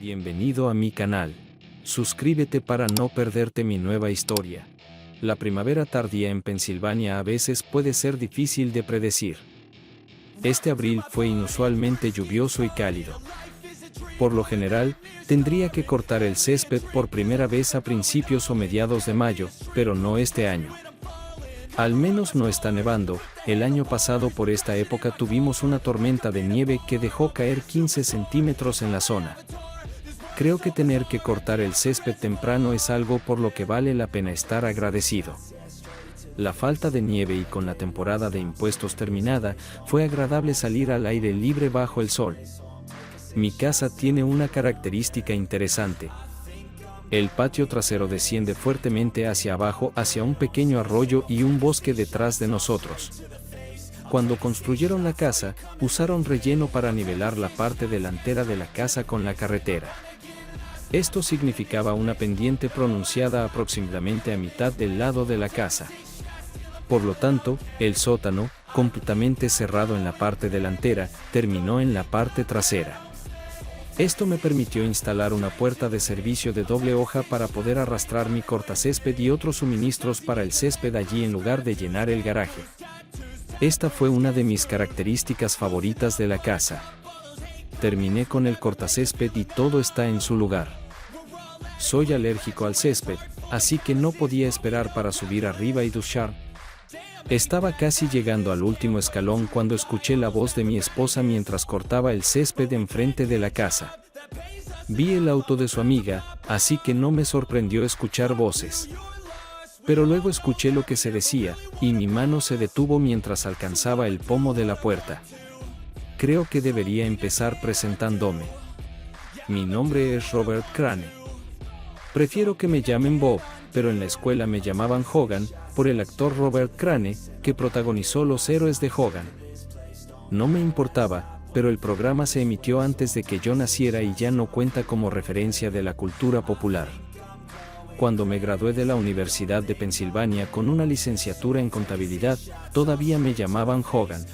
Bienvenido a mi canal. Suscríbete para no perderte mi nueva historia. La primavera tardía en Pensilvania a veces puede ser difícil de predecir. Este abril fue inusualmente lluvioso y cálido. Por lo general, tendría que cortar el césped por primera vez a principios o mediados de mayo, pero no este año. Al menos no está nevando. El año pasado por esta época tuvimos una tormenta de nieve que dejó caer 15 centímetros en la zona. Creo que tener que cortar el césped temprano es algo por lo que vale la pena estar agradecido. La falta de nieve y con la temporada de impuestos terminada, fue agradable salir al aire libre bajo el sol. Mi casa tiene una característica interesante. El patio trasero desciende fuertemente hacia abajo hacia un pequeño arroyo y un bosque detrás de nosotros. Cuando construyeron la casa, usaron relleno para nivelar la parte delantera de la casa con la carretera. Esto significaba una pendiente pronunciada aproximadamente a mitad del lado de la casa. Por lo tanto, el sótano, completamente cerrado en la parte delantera, terminó en la parte trasera. Esto me permitió instalar una puerta de servicio de doble hoja para poder arrastrar mi cortacésped y otros suministros para el césped allí en lugar de llenar el garaje. Esta fue una de mis características favoritas de la casa. Terminé con el cortacésped y todo está en su lugar. Soy alérgico al césped, así que no podía esperar para subir arriba y duchar. Estaba casi llegando al último escalón cuando escuché la voz de mi esposa mientras cortaba el césped enfrente de la casa. Vi el auto de su amiga, así que no me sorprendió escuchar voces. Pero luego escuché lo que se decía, y mi mano se detuvo mientras alcanzaba el pomo de la puerta. Creo que debería empezar presentándome. Mi nombre es Robert Crane. Prefiero que me llamen Bob, pero en la escuela me llamaban Hogan, por el actor Robert Crane, que protagonizó Los Héroes de Hogan. No me importaba, pero el programa se emitió antes de que yo naciera y ya no cuenta como referencia de la cultura popular. Cuando me gradué de la Universidad de Pensilvania con una licenciatura en contabilidad, todavía me llamaban Hogan.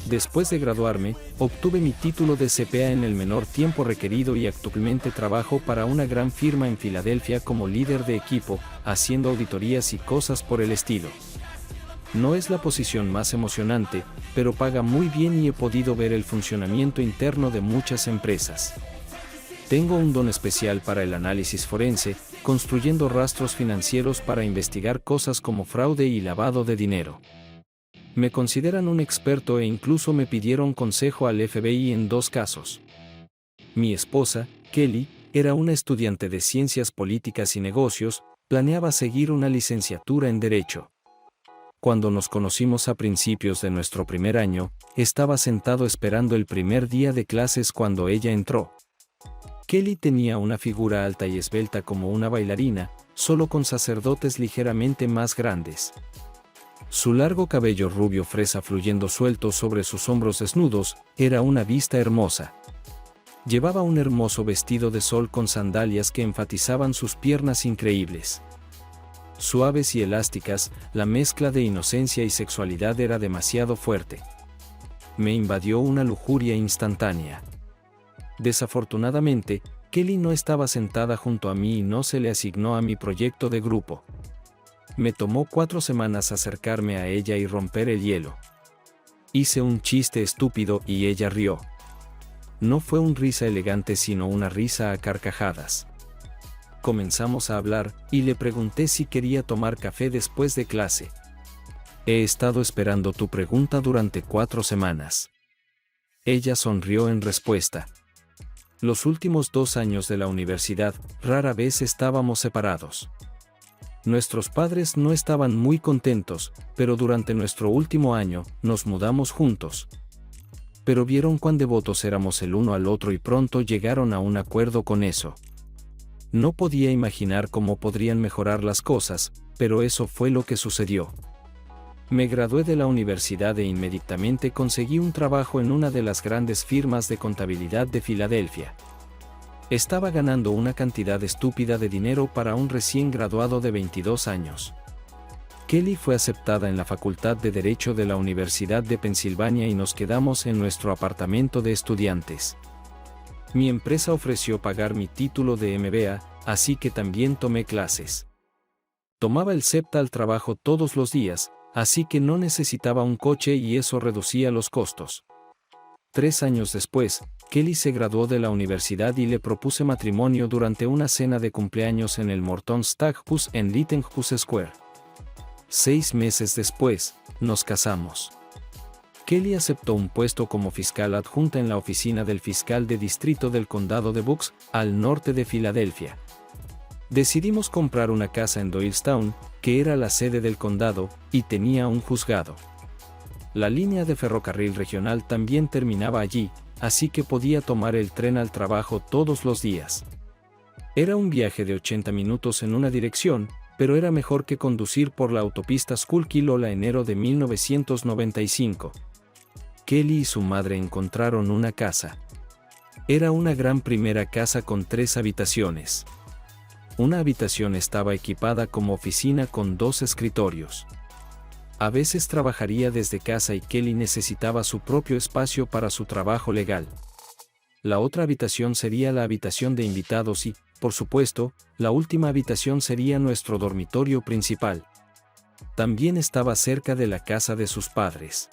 Después de graduarme, obtuve mi título de CPA en el menor tiempo requerido y actualmente trabajo para una gran firma en Filadelfia como líder de equipo, haciendo auditorías y cosas por el estilo. No es la posición más emocionante, pero paga muy bien y he podido ver el funcionamiento interno de muchas empresas. Tengo un don especial para el análisis forense, construyendo rastros financieros para investigar cosas como fraude y lavado de dinero. Me consideran un experto e incluso me pidieron consejo al FBI en 2 casos. Mi esposa, Kelly, era una estudiante de Ciencias Políticas y Negocios, planeaba seguir una licenciatura en Derecho. Cuando nos conocimos a principios de nuestro primer año, estaba sentado esperando el primer día de clases cuando ella entró. Kelly tenía una figura alta y esbelta como una bailarina, solo con sacerdotes ligeramente más grandes. Su largo cabello rubio fresa fluyendo suelto sobre sus hombros desnudos, era una vista hermosa. Llevaba un hermoso vestido de sol con sandalias que enfatizaban sus piernas increíbles. Suaves y elásticas, la mezcla de inocencia y sexualidad era demasiado fuerte. Me invadió una lujuria instantánea. Desafortunadamente, Kelly no estaba sentada junto a mí y no se le asignó a mi proyecto de grupo. Me tomó 4 semanas acercarme a ella y romper el hielo. Hice un chiste estúpido y ella rió. No fue una risa elegante sino una risa a carcajadas. Comenzamos a hablar, y le pregunté si quería tomar café después de clase. He estado esperando tu pregunta durante 4 semanas. Ella sonrió en respuesta. Los últimos 2 años de la universidad, rara vez estábamos separados. Nuestros padres no estaban muy contentos, pero durante nuestro último año, nos mudamos juntos. Pero vieron cuán devotos éramos el uno al otro y pronto llegaron a un acuerdo con eso. No podía imaginar cómo podrían mejorar las cosas, pero eso fue lo que sucedió. Me gradué de la universidad e inmediatamente conseguí un trabajo en una de las grandes firmas de contabilidad de Filadelfia. Estaba ganando una cantidad estúpida de dinero para un recién graduado de 22 años. Kelly fue aceptada en la Facultad de Derecho de la Universidad de Pensilvania y nos quedamos en nuestro apartamento de estudiantes. Mi empresa ofreció pagar mi título de MBA, así que también tomé clases. Tomaba el SEPTA al trabajo todos los días, así que no necesitaba un coche y eso reducía los costos. 3 años después, Kelly se graduó de la universidad y le propuse matrimonio durante una cena de cumpleaños en el Morton Staghus en Lightenhus Square. 6 meses después, nos casamos. Kelly aceptó un puesto como fiscal adjunta en la oficina del fiscal de distrito del condado de Bucks, al norte de Filadelfia. Decidimos comprar una casa en Doylestown, que era la sede del condado, y tenía un juzgado. La línea de ferrocarril regional también terminaba allí, así que podía tomar el tren al trabajo todos los días. Era un viaje de 80 minutos en una dirección, pero era mejor que conducir por la autopista Schuylkill enero de 1995. Kelly y su madre encontraron una casa. Era una gran primera casa con 3 habitaciones. Una habitación estaba equipada como oficina con 2 escritorios. A veces trabajaría desde casa y Kelly necesitaba su propio espacio para su trabajo legal. La otra habitación sería la habitación de invitados y, por supuesto, la última habitación sería nuestro dormitorio principal. También estaba cerca de la casa de sus padres.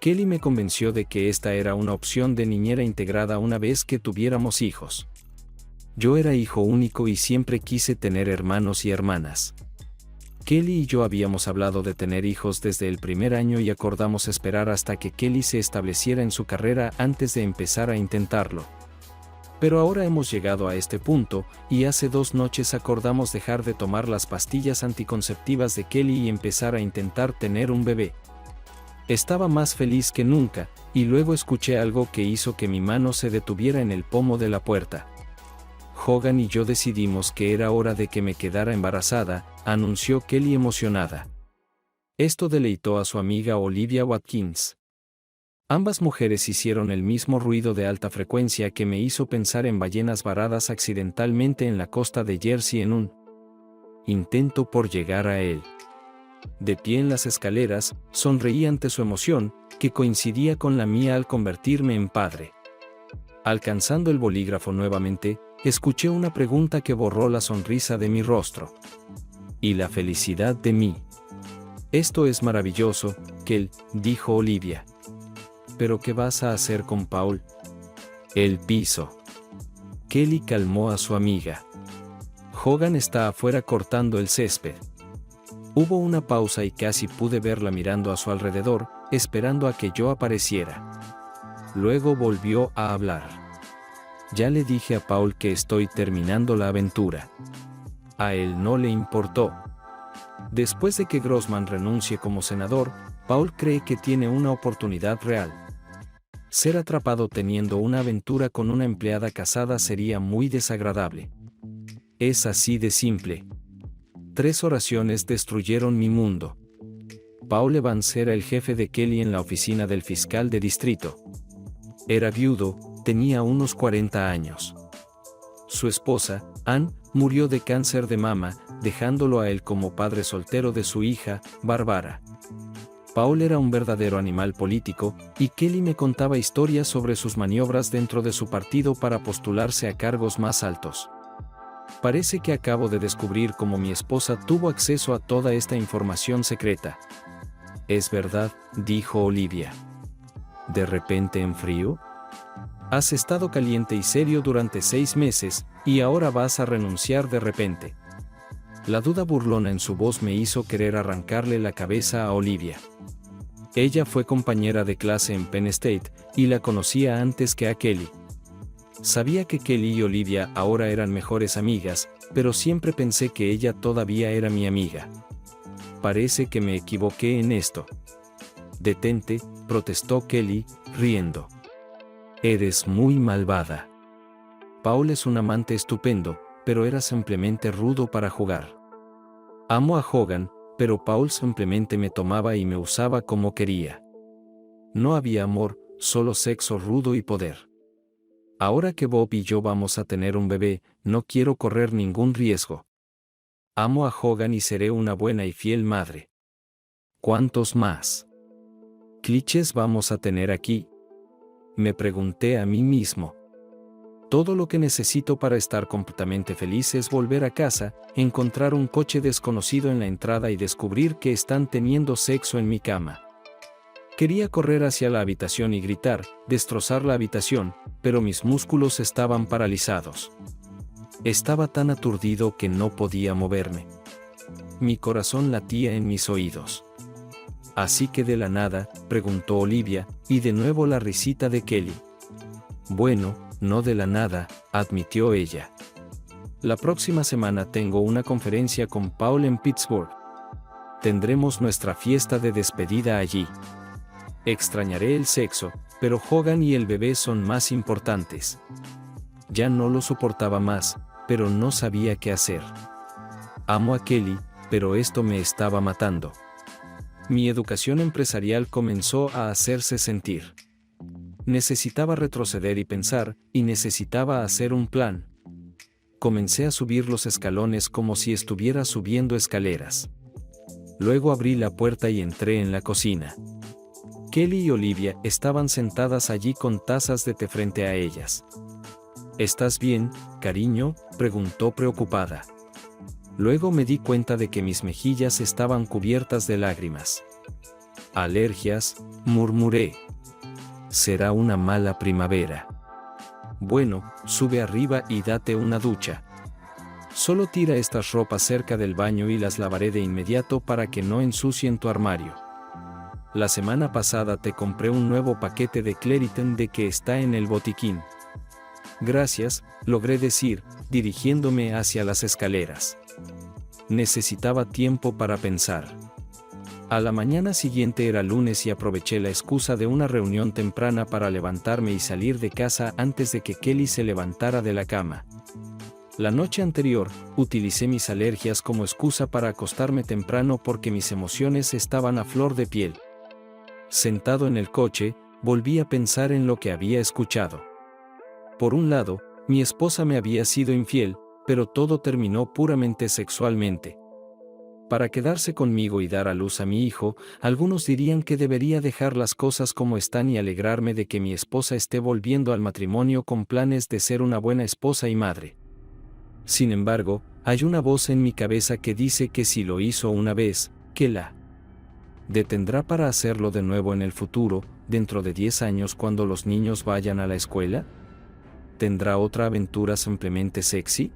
Kelly me convenció de que esta era una opción de niñera integrada una vez que tuviéramos hijos. Yo era hijo único y siempre quise tener hermanos y hermanas. Kelly y yo habíamos hablado de tener hijos desde el primer año y acordamos esperar hasta que Kelly se estableciera en su carrera antes de empezar a intentarlo. Pero ahora hemos llegado a este punto, y hace 2 noches acordamos dejar de tomar las pastillas anticonceptivas de Kelly y empezar a intentar tener un bebé. Estaba más feliz que nunca, y luego escuché algo que hizo que mi mano se detuviera en el pomo de la puerta. Hogan y yo decidimos que era hora de que me quedara embarazada, anunció Kelly emocionada. Esto deleitó a su amiga Olivia Watkins. Ambas mujeres hicieron el mismo ruido de alta frecuencia que me hizo pensar en ballenas varadas accidentalmente en la costa de Jersey en un intento por llegar a él. De pie en las escaleras, sonreí ante su emoción, que coincidía con la mía al convertirme en padre. Alcanzando el bolígrafo nuevamente, escuché una pregunta que borró la sonrisa de mi rostro. ¿Y la felicidad de mí? Esto es maravilloso, Kel, dijo Olivia. ¿Pero qué vas a hacer con Paul? El piso. Kelly calmó a su amiga. Hogan está afuera cortando el césped. Hubo una pausa y casi pude verla mirando a su alrededor, esperando a que yo apareciera. Luego volvió a hablar. Ya le dije a Paul que estoy terminando la aventura. A él no le importó. Después de que Grossman renuncie como senador, Paul cree que tiene una oportunidad real. Ser atrapado teniendo una aventura con una empleada casada sería muy desagradable. Es así de simple. 3 oraciones destruyeron mi mundo. Paul Evans era el jefe de Kelly en la oficina del fiscal de distrito. Era viudo, tenía unos 40 años. Su esposa, Ann, murió de cáncer de mama, dejándolo a él como padre soltero de su hija, Barbara. Paul era un verdadero animal político, y Kelly me contaba historias sobre sus maniobras dentro de su partido para postularse a cargos más altos. Parece que acabo de descubrir cómo mi esposa tuvo acceso a toda esta información secreta. Es verdad, dijo Olivia. ¿De repente enfrío? Has estado caliente y serio durante 6 meses, y ahora vas a renunciar de repente. La duda burlona en su voz me hizo querer arrancarle la cabeza a Olivia. Ella fue compañera de clase en Penn State, y la conocía antes que a Kelly. Sabía que Kelly y Olivia ahora eran mejores amigas, pero siempre pensé que ella todavía era mi amiga. Parece que me equivoqué en esto. Detente, protestó Kelly, riendo. Eres muy malvada. Paul es un amante estupendo, pero era simplemente rudo para jugar. Amo a Hogan, pero Paul simplemente me tomaba y me usaba como quería. No había amor, solo sexo rudo y poder. Ahora que Bob y yo vamos a tener un bebé, no quiero correr ningún riesgo. Amo a Hogan y seré una buena y fiel madre. ¿Cuántos más clichés vamos a tener aquí? Me pregunté a mí mismo. Todo lo que necesito para estar completamente feliz es volver a casa, encontrar un coche desconocido en la entrada y descubrir que están teniendo sexo en mi cama. Quería correr hacia la habitación y gritar, destrozar la habitación, pero mis músculos estaban paralizados. Estaba tan aturdido que no podía moverme. Mi corazón latía en mis oídos. Así que de la nada, preguntó Olivia, y de nuevo la risita de Kelly. Bueno, no de la nada, admitió ella. La próxima semana tengo una conferencia con Paul en Pittsburgh. Tendremos nuestra fiesta de despedida allí. Extrañaré el sexo, pero Hogan y el bebé son más importantes. Ya no lo soportaba más, pero no sabía qué hacer. Amo a Kelly, pero esto me estaba matando. Mi educación empresarial comenzó a hacerse sentir. Necesitaba retroceder y pensar, y necesitaba hacer un plan. Comencé a subir los escalones como si estuviera subiendo escaleras. Luego abrí la puerta y entré en la cocina. Kelly y Olivia estaban sentadas allí con tazas de té frente a ellas. ¿Estás bien, cariño?, preguntó preocupada. Luego me di cuenta de que mis mejillas estaban cubiertas de lágrimas. Alergias, murmuré. Será una mala primavera. Bueno, sube arriba y date una ducha. Solo tira estas ropas cerca del baño y las lavaré de inmediato para que no ensucien tu armario. La semana pasada te compré un nuevo paquete de Claritin de que está en el botiquín. Gracias, logré decir, dirigiéndome hacia las escaleras. Necesitaba tiempo para pensar. A la mañana siguiente era lunes y aproveché la excusa de una reunión temprana para levantarme y salir de casa antes de que Kelly se levantara de la cama. La noche anterior, utilicé mis alergias como excusa para acostarme temprano porque mis emociones estaban a flor de piel. Sentado en el coche, volví a pensar en lo que había escuchado. Por un lado, mi esposa me había sido infiel, pero todo terminó puramente sexualmente. Para quedarse conmigo y dar a luz a mi hijo, algunos dirían que debería dejar las cosas como están y alegrarme de que mi esposa esté volviendo al matrimonio con planes de ser una buena esposa y madre. Sin embargo, hay una voz en mi cabeza que dice que si lo hizo una vez, que la detendrá para hacerlo de nuevo en el futuro, dentro de 10 años cuando los niños vayan a la escuela. ¿Tendrá otra aventura simplemente sexy?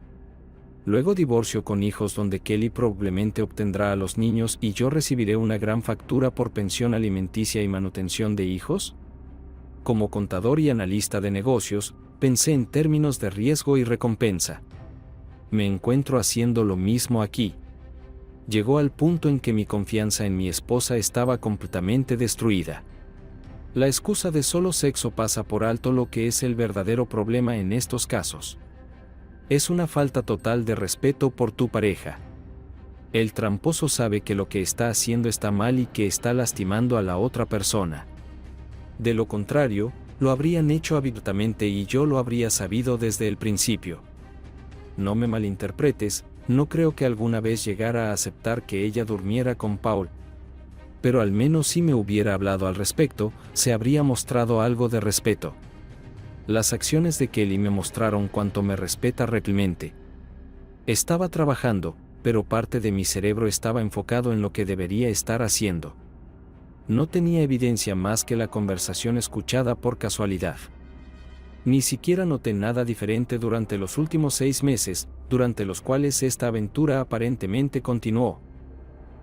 Luego divorcio con hijos donde Kelly probablemente obtendrá a los niños y yo recibiré una gran factura por pensión alimenticia y manutención de hijos. Como contador y analista de negocios, pensé en términos de riesgo y recompensa. Me encuentro haciendo lo mismo aquí. Llegó al punto en que mi confianza en mi esposa estaba completamente destruida. La excusa de solo sexo pasa por alto lo que es el verdadero problema en estos casos. Es una falta total de respeto por tu pareja. El tramposo sabe que lo que está haciendo está mal y que está lastimando a la otra persona. De lo contrario, lo habrían hecho abiertamente y yo lo habría sabido desde el principio. No me malinterpretes, no creo que alguna vez llegara a aceptar que ella durmiera con Paul. Pero al menos si me hubiera hablado al respecto, se habría mostrado algo de respeto. Las acciones de Kelly me mostraron cuánto me respeta realmente. Estaba trabajando, pero parte de mi cerebro estaba enfocado en lo que debería estar haciendo. No tenía evidencia más que la conversación escuchada por casualidad. Ni siquiera noté nada diferente durante los últimos 6 meses, durante los cuales esta aventura aparentemente continuó.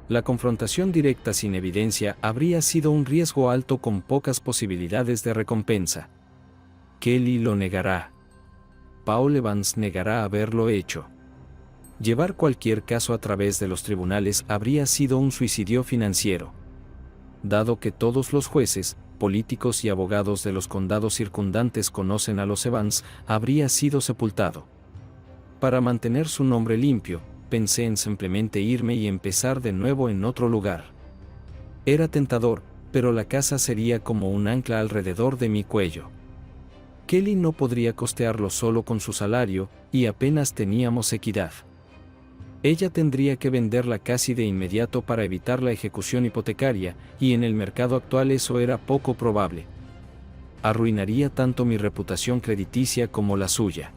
La confrontación directa sin evidencia habría sido un riesgo alto con pocas posibilidades de recompensa. Kelly lo negará. Paul Evans negará haberlo hecho. Llevar cualquier caso a través de los tribunales habría sido un suicidio financiero. Dado que todos los jueces, políticos y abogados de los condados circundantes conocen a los Evans, habría sido sepultado. Para mantener su nombre limpio, pensé en simplemente irme y empezar de nuevo en otro lugar. Era tentador, pero la casa sería como un ancla alrededor de mi cuello. Kelly no podría costearlo solo con su salario, y apenas teníamos equidad. Ella tendría que venderla casi de inmediato para evitar la ejecución hipotecaria, y en el mercado actual eso era poco probable. Arruinaría tanto mi reputación crediticia como la suya.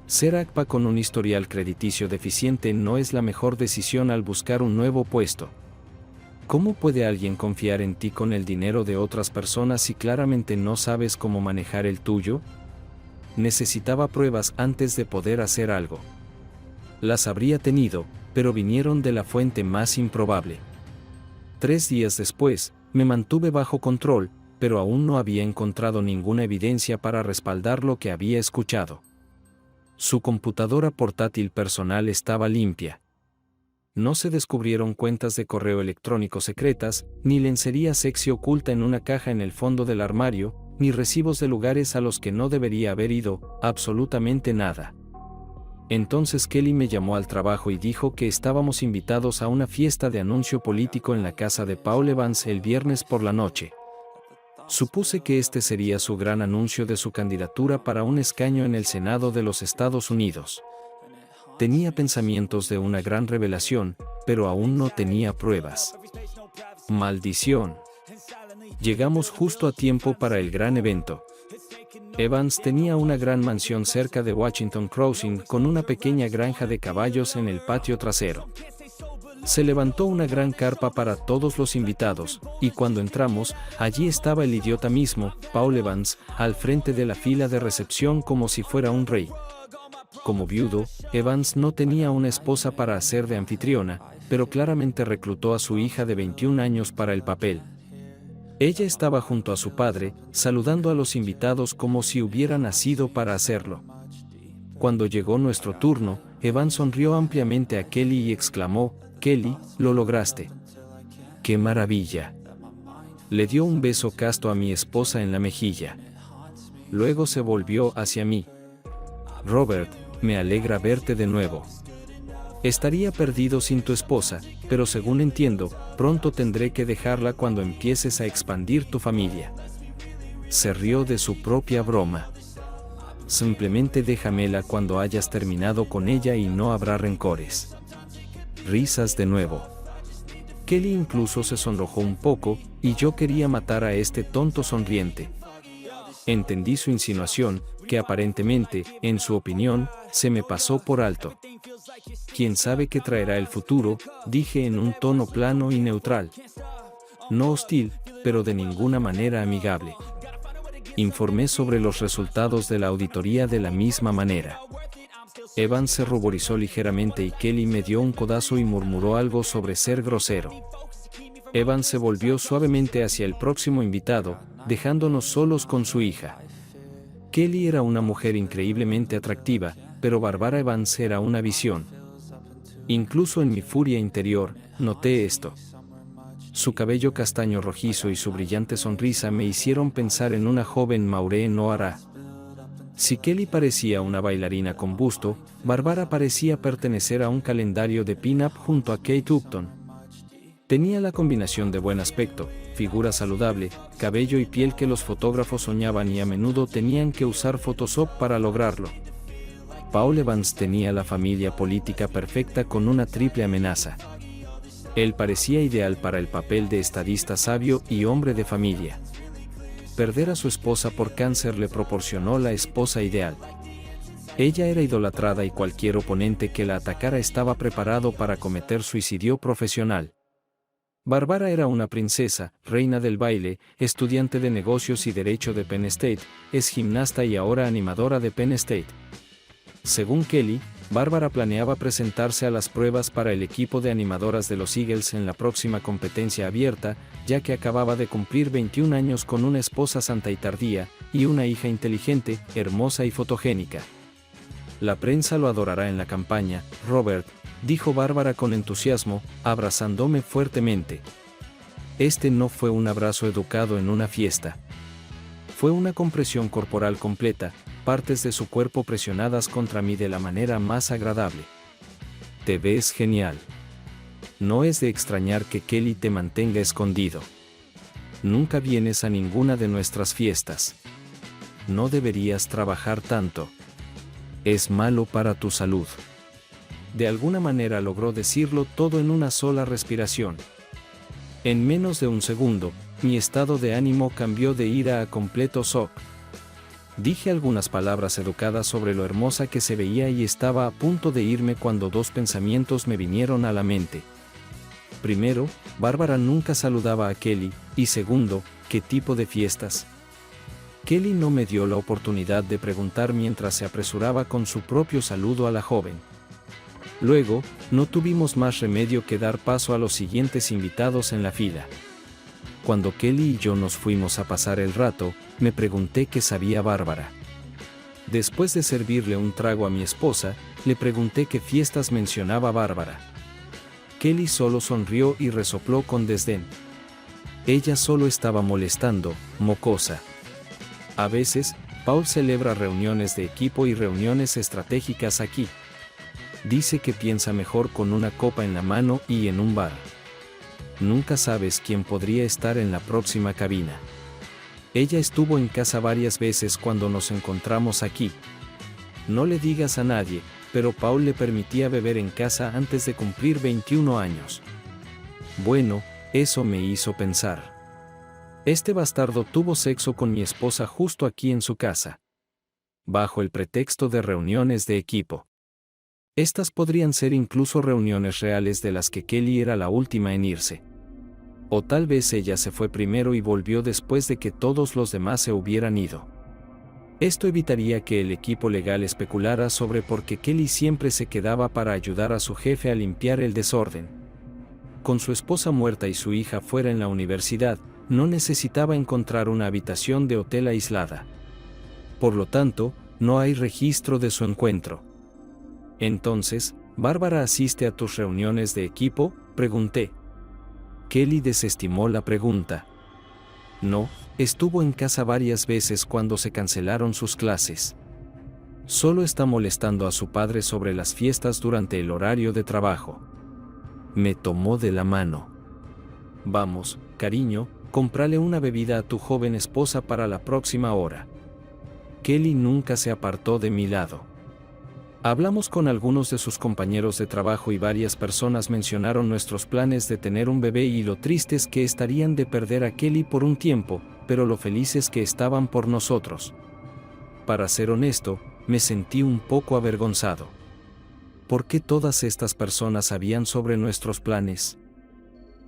Ser ACPA con un historial crediticio deficiente no es la mejor decisión al buscar un nuevo puesto. ¿Cómo puede alguien confiar en ti con el dinero de otras personas si claramente no sabes cómo manejar el tuyo? Necesitaba pruebas antes de poder hacer algo. Las habría tenido, pero vinieron de la fuente más improbable. 3 días después, me mantuve bajo control, pero aún no había encontrado ninguna evidencia para respaldar lo que había escuchado. Su computadora portátil personal estaba limpia. No se descubrieron cuentas de correo electrónico secretas, ni lencería sexy oculta en una caja en el fondo del armario, ni recibos de lugares a los que no debería haber ido, absolutamente nada. Entonces Kelly me llamó al trabajo y dijo que estábamos invitados a una fiesta de anuncio político en la casa de Paul Evans el viernes por la noche. Supuse que este sería su gran anuncio de su candidatura para un escaño en el Senado de los Estados Unidos. Tenía pensamientos de una gran revelación, pero aún no tenía pruebas. ¡Maldición! Llegamos justo a tiempo para el gran evento. Evans tenía una gran mansión cerca de Washington Crossing con una pequeña granja de caballos en el patio trasero. Se levantó una gran carpa para todos los invitados, y cuando entramos, allí estaba el idiota mismo, Paul Evans, al frente de la fila de recepción como si fuera un rey. Como viudo, Evans no tenía una esposa para hacer de anfitriona, pero claramente reclutó a su hija de 21 años para el papel. Ella estaba junto a su padre, saludando a los invitados como si hubiera nacido para hacerlo. Cuando llegó nuestro turno, Evans sonrió ampliamente a Kelly y exclamó: «Kelly, lo lograste. ¡Qué maravilla!». Le dio un beso casto a mi esposa en la mejilla. Luego se volvió hacia mí. «Robert, me alegra verte de nuevo. Estaría perdido sin tu esposa, pero según entiendo, pronto tendré que dejarla cuando empieces a expandir tu familia». Se rió de su propia broma. «Simplemente déjamela cuando hayas terminado con ella y no habrá rencores». Risas de nuevo. Kelly incluso se sonrojó un poco, y yo quería matar a este tonto sonriente. Entendí su insinuación, que aparentemente, en su opinión, se me pasó por alto. «¿Quién sabe qué traerá el futuro?», dije en un tono plano y neutral. No hostil, pero de ninguna manera amigable. Informé sobre los resultados de la auditoría de la misma manera. Evans se ruborizó ligeramente y Kelly me dio un codazo y murmuró algo sobre ser grosero. Evans se volvió suavemente hacia el próximo invitado, dejándonos solos con su hija. Kelly era una mujer increíblemente atractiva, pero Barbara Evans era una visión. Incluso en mi furia interior, noté esto. Su cabello castaño rojizo y su brillante sonrisa me hicieron pensar en una joven Maureen O'Hara. Si Kelly parecía una bailarina con busto, Barbara parecía pertenecer a un calendario de pin-up junto a Kate Upton. Tenía la combinación de buen aspecto, figura saludable, cabello y piel que los fotógrafos soñaban y a menudo tenían que usar Photoshop para lograrlo. Paul Evans tenía la familia política perfecta con una triple amenaza. Él parecía ideal para el papel de estadista sabio y hombre de familia. Perder a su esposa por cáncer le proporcionó la esposa ideal. Ella era idolatrada y cualquier oponente que la atacara estaba preparado para cometer suicidio profesional. Barbara era una princesa, reina del baile, estudiante de negocios y derecho de Penn State, es gimnasta y ahora animadora de Penn State. Según Kelly, Barbara planeaba presentarse a las pruebas para el equipo de animadoras de los Eagles en la próxima competencia abierta, ya que acababa de cumplir 21 años con una esposa santa y tardía, y una hija inteligente, hermosa y fotogénica. «La prensa lo adorará en la campaña, Robert», dijo Bárbara con entusiasmo, abrazándome fuertemente. Este no fue un abrazo educado en una fiesta. Fue una compresión corporal completa, partes de su cuerpo presionadas contra mí de la manera más agradable. «Te ves genial. No es de extrañar que Kelly te mantenga escondido. Nunca vienes a ninguna de nuestras fiestas. No deberías trabajar tanto. Es malo para tu salud». De alguna manera logró decirlo todo en una sola respiración. En menos de un segundo, mi estado de ánimo cambió de ira a completo shock. Dije algunas palabras educadas sobre lo hermosa que se veía y estaba a punto de irme cuando dos pensamientos me vinieron a la mente. Primero, Bárbara nunca saludaba a Kelly, y segundo, ¿qué tipo de fiestas? Kelly no me dio la oportunidad de preguntar mientras se apresuraba con su propio saludo a la joven. Luego, no tuvimos más remedio que dar paso a los siguientes invitados en la fila. Cuando Kelly y yo nos fuimos a pasar el rato, me pregunté qué sabía Bárbara. Después de servirle un trago a mi esposa, le pregunté qué fiestas mencionaba Bárbara. Kelly solo sonrió y resopló con desdén. Ella solo estaba molestando, mocosa. A veces, Paul celebra reuniones de equipo y reuniones estratégicas aquí. Dice que piensa mejor con una copa en la mano y en un bar. Nunca sabes quién podría estar en la próxima cabina. Ella estuvo en casa varias veces cuando nos encontramos aquí. No le digas a nadie, pero Paul le permitía beber en casa antes de cumplir 21 años. Bueno, eso me hizo pensar. Este bastardo tuvo sexo con mi esposa justo aquí en su casa. Bajo el pretexto de reuniones de equipo. Estas podrían ser incluso reuniones reales de las que Kelly era la última en irse. O tal vez ella se fue primero y volvió después de que todos los demás se hubieran ido. Esto evitaría que el equipo legal especulara sobre por qué Kelly siempre se quedaba para ayudar a su jefe a limpiar el desorden. Con su esposa muerta y su hija fuera en la universidad, no necesitaba encontrar una habitación de hotel aislada. Por lo tanto, no hay registro de su encuentro. Entonces, ¿Bárbara asiste a tus reuniones de equipo?, pregunté. Kelly desestimó la pregunta. No, estuvo en casa varias veces cuando se cancelaron sus clases. Solo está molestando a su padre sobre las fiestas durante el horario de trabajo. Me tomó de la mano. Vamos, cariño, cómprale una bebida a tu joven esposa para la próxima hora. Kelly nunca se apartó de mi lado. Hablamos con algunos de sus compañeros de trabajo y varias personas mencionaron nuestros planes de tener un bebé y lo tristes que estarían de perder a Kelly por un tiempo, pero lo felices que estaban por nosotros. Para ser honesto, me sentí un poco avergonzado. ¿Por qué todas estas personas sabían sobre nuestros planes?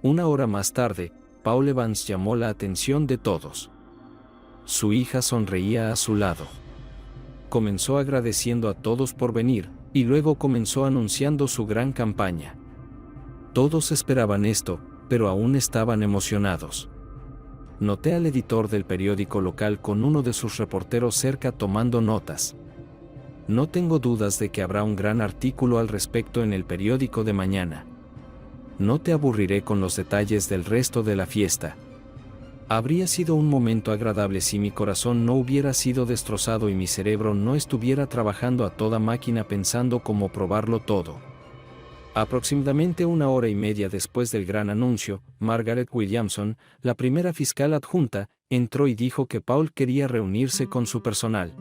Una hora más tarde, Paul Evans llamó la atención de todos. Su hija sonreía a su lado. Comenzó agradeciendo a todos por venir, y luego comenzó anunciando su gran campaña. Todos esperaban esto, pero aún estaban emocionados. Noté al editor del periódico local con uno de sus reporteros cerca tomando notas. No tengo dudas de que habrá un gran artículo al respecto en el periódico de mañana. No te aburriré con los detalles del resto de la fiesta. Habría sido un momento agradable si mi corazón no hubiera sido destrozado y mi cerebro no estuviera trabajando a toda máquina pensando cómo probarlo todo. Aproximadamente una hora y media después del gran anuncio, Margaret Williamson, la primera fiscal adjunta, entró y dijo que Paul quería reunirse con su personal.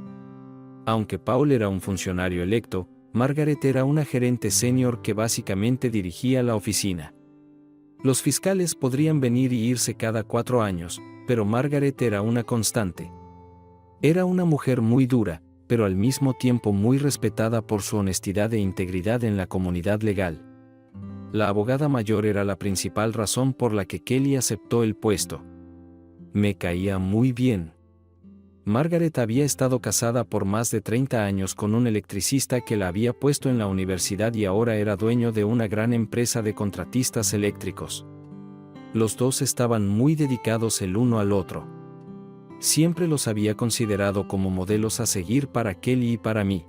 Aunque Paul era un funcionario electo, Margaret era una gerente senior que básicamente dirigía la oficina. Los fiscales podrían venir y irse cada 4 años, pero Margaret era una constante. Era una mujer muy dura, pero al mismo tiempo muy respetada por su honestidad e integridad en la comunidad legal. La abogada mayor era la principal razón por la que Kelly aceptó el puesto. Me caía muy bien. Margaret había estado casada por más de 30 años con un electricista que la había puesto en la universidad y ahora era dueño de una gran empresa de contratistas eléctricos. Los dos estaban muy dedicados el uno al otro. Siempre los había considerado como modelos a seguir para Kelly y para mí.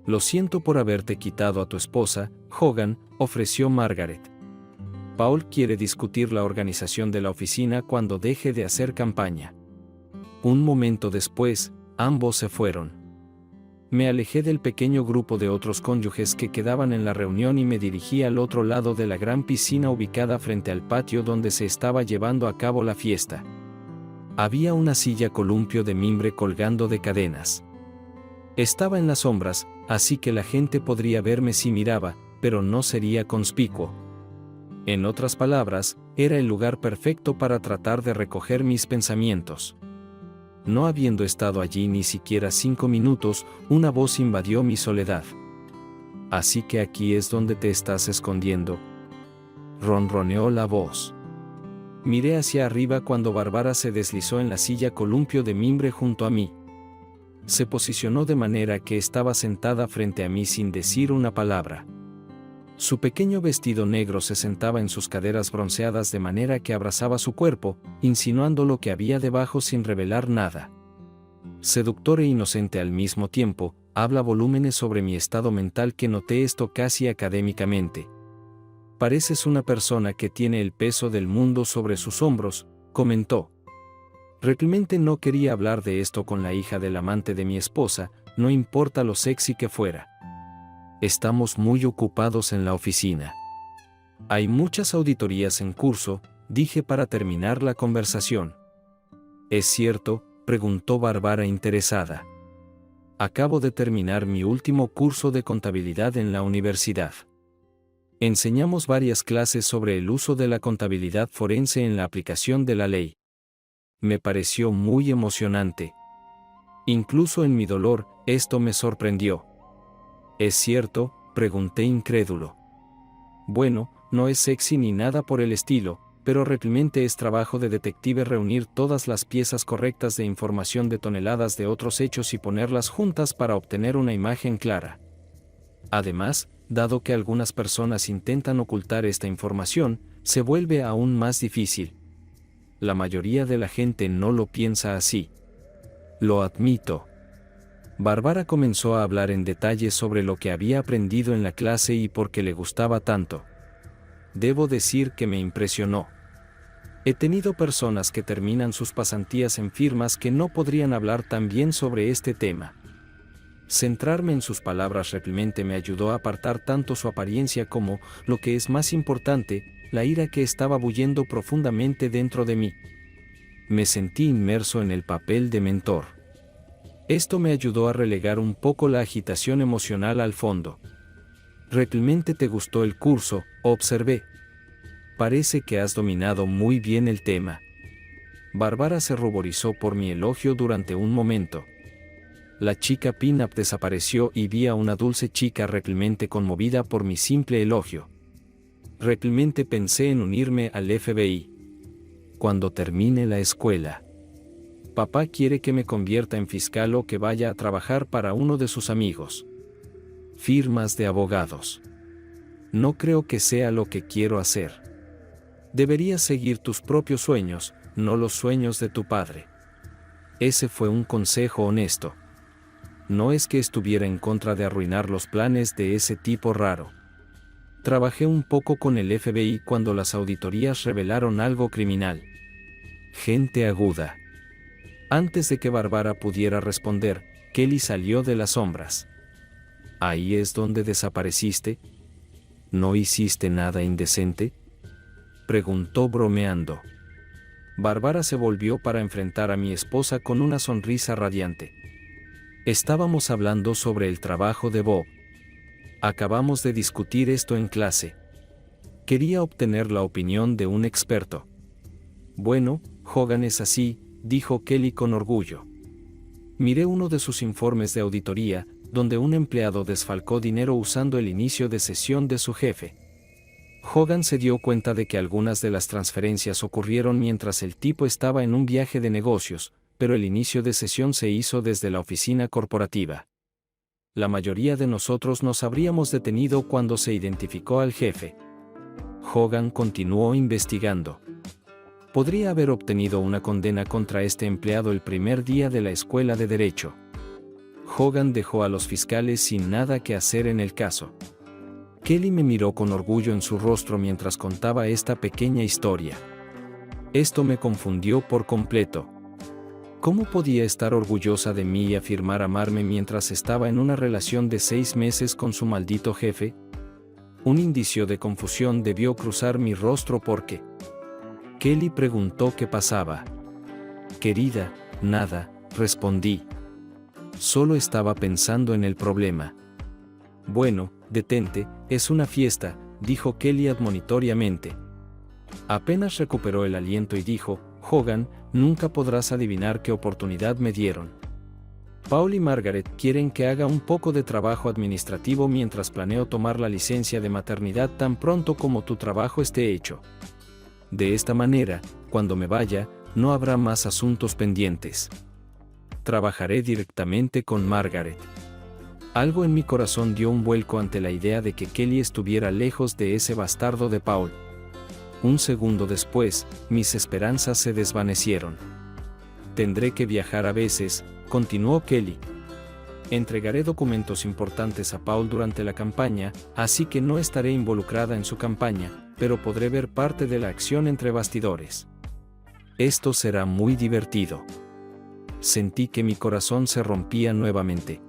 Lo siento por haberte quitado a tu esposa, Hogan, ofreció Margaret. Paul quiere discutir la organización de la oficina cuando deje de hacer campaña. Un momento después, ambos se fueron. Me alejé del pequeño grupo de otros cónyuges que quedaban en la reunión y me dirigí al otro lado de la gran piscina ubicada frente al patio donde se estaba llevando a cabo la fiesta. Había una silla columpio de mimbre colgando de cadenas. Estaba en las sombras, así que la gente podría verme si miraba, pero no sería conspicuo. En otras palabras, era el lugar perfecto para tratar de recoger mis pensamientos. No habiendo estado allí ni siquiera 5 minutos, una voz invadió mi soledad. «Así que aquí es donde te estás escondiendo», ronroneó la voz. Miré hacia arriba cuando Bárbara se deslizó en la silla columpio de mimbre junto a mí. Se posicionó de manera que estaba sentada frente a mí sin decir una palabra. Su pequeño vestido negro se sentaba en sus caderas bronceadas de manera que abrazaba su cuerpo, insinuando lo que había debajo sin revelar nada. Seductor e inocente al mismo tiempo, habla volúmenes sobre mi estado mental que noté esto casi académicamente. «Pareces una persona que tiene el peso del mundo sobre sus hombros», comentó. Realmente no quería hablar de esto con la hija del amante de mi esposa, no importa lo sexy que fuera. «Estamos muy ocupados en la oficina. Hay muchas auditorías en curso», dije para terminar la conversación. «¿Es cierto?», preguntó Bárbara interesada. «Acabo de terminar mi último curso de contabilidad en la universidad. Enseñamos varias clases sobre el uso de la contabilidad forense en la aplicación de la ley. Me pareció muy emocionante. Incluso en mi dolor, esto me sorprendió». «¿Es cierto?», pregunté incrédulo. «Bueno, no es sexy ni nada por el estilo, pero realmente es trabajo de detective reunir todas las piezas correctas de información de toneladas de otros hechos y ponerlas juntas para obtener una imagen clara. Además, dado que algunas personas intentan ocultar esta información, se vuelve aún más difícil. La mayoría de la gente no lo piensa así. Lo admito». Bárbara comenzó a hablar en detalle sobre lo que había aprendido en la clase y por qué le gustaba tanto. Debo decir que me impresionó. He tenido personas que terminan sus pasantías en firmas que no podrían hablar tan bien sobre este tema. Centrarme en sus palabras realmente me ayudó a apartar tanto su apariencia como, lo que es más importante, la ira que estaba bullendo profundamente dentro de mí. Me sentí inmerso en el papel de mentor. Esto me ayudó a relegar un poco la agitación emocional al fondo. «¿Realmente te gustó el curso?», observé. «Parece que has dominado muy bien el tema». Bárbara se ruborizó por mi elogio durante un momento. La chica pin-up desapareció y vi a una dulce chica realmente conmovida por mi simple elogio. Realmente pensé en unirme al FBI. Cuando termine la escuela. Papá quiere que me convierta en fiscal o que vaya a trabajar para uno de sus amigos. Firmas de abogados. No creo que sea lo que quiero hacer. Deberías seguir tus propios sueños, no los sueños de tu padre. Ese fue un consejo honesto. No es que estuviera en contra de arruinar los planes de ese tipo raro. Trabajé un poco con el FBI cuando las auditorías revelaron algo criminal. Gente aguda. Antes de que Bárbara pudiera responder, Kelly salió de las sombras. «¿Ahí es donde desapareciste? ¿No hiciste nada indecente?», preguntó bromeando. Bárbara se volvió para enfrentar a mi esposa con una sonrisa radiante. «Estábamos hablando sobre el trabajo de Bob. Acabamos de discutir esto en clase. Quería obtener la opinión de un experto». «Bueno, Hogan es así», dijo Kelly con orgullo. Miré uno de sus informes de auditoría, donde un empleado desfalcó dinero usando el inicio de sesión de su jefe. Hogan se dio cuenta de que algunas de las transferencias ocurrieron mientras el tipo estaba en un viaje de negocios, pero el inicio de sesión se hizo desde la oficina corporativa. La mayoría de nosotros nos habríamos detenido cuando se identificó al jefe. Hogan continuó investigando. Podría haber obtenido una condena contra este empleado el primer día de la escuela de derecho. Hogan dejó a los fiscales sin nada que hacer en el caso. Kelly me miró con orgullo en su rostro mientras contaba esta pequeña historia. Esto me confundió por completo. ¿Cómo podía estar orgullosa de mí y afirmar amarme mientras estaba en una relación de 6 meses con su maldito jefe? Un indicio de confusión debió cruzar mi rostro porque... Kelly preguntó qué pasaba. «Querida, nada», respondí. Solo estaba pensando en el problema. «Bueno, detente, es una fiesta», dijo Kelly admonitoriamente. Apenas recuperó el aliento y dijo, Hogan, nunca podrás adivinar qué oportunidad me dieron. Paul y Margaret quieren que haga un poco de trabajo administrativo mientras planeo tomar la licencia de maternidad tan pronto como tu trabajo esté hecho. De esta manera, cuando me vaya, no habrá más asuntos pendientes. Trabajaré directamente con Margaret. Algo en mi corazón dio un vuelco ante la idea de que Kelly estuviera lejos de ese bastardo de Paul. Un segundo después, mis esperanzas se desvanecieron. Tendré que viajar a veces, continuó Kelly. Entregaré documentos importantes a Paul durante la campaña, así que no estaré involucrada en su campaña, pero podré ver parte de la acción entre bastidores. Esto será muy divertido. Sentí que mi corazón se rompía nuevamente.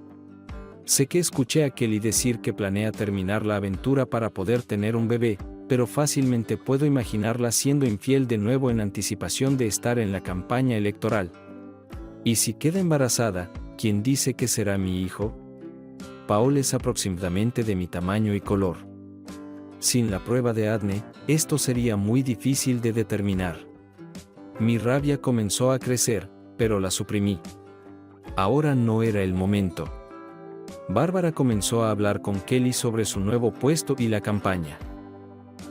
Sé que escuché a Kelly decir que planea terminar la aventura para poder tener un bebé, pero fácilmente puedo imaginarla siendo infiel de nuevo en anticipación de estar en la campaña electoral. ¿Y si queda embarazada, quién dice que será mi hijo? Paul es aproximadamente de mi tamaño y color. Sin la prueba de ADN, esto sería muy difícil de determinar. Mi rabia comenzó a crecer, pero la suprimí. Ahora no era el momento. Bárbara comenzó a hablar con Kelly sobre su nuevo puesto y la campaña.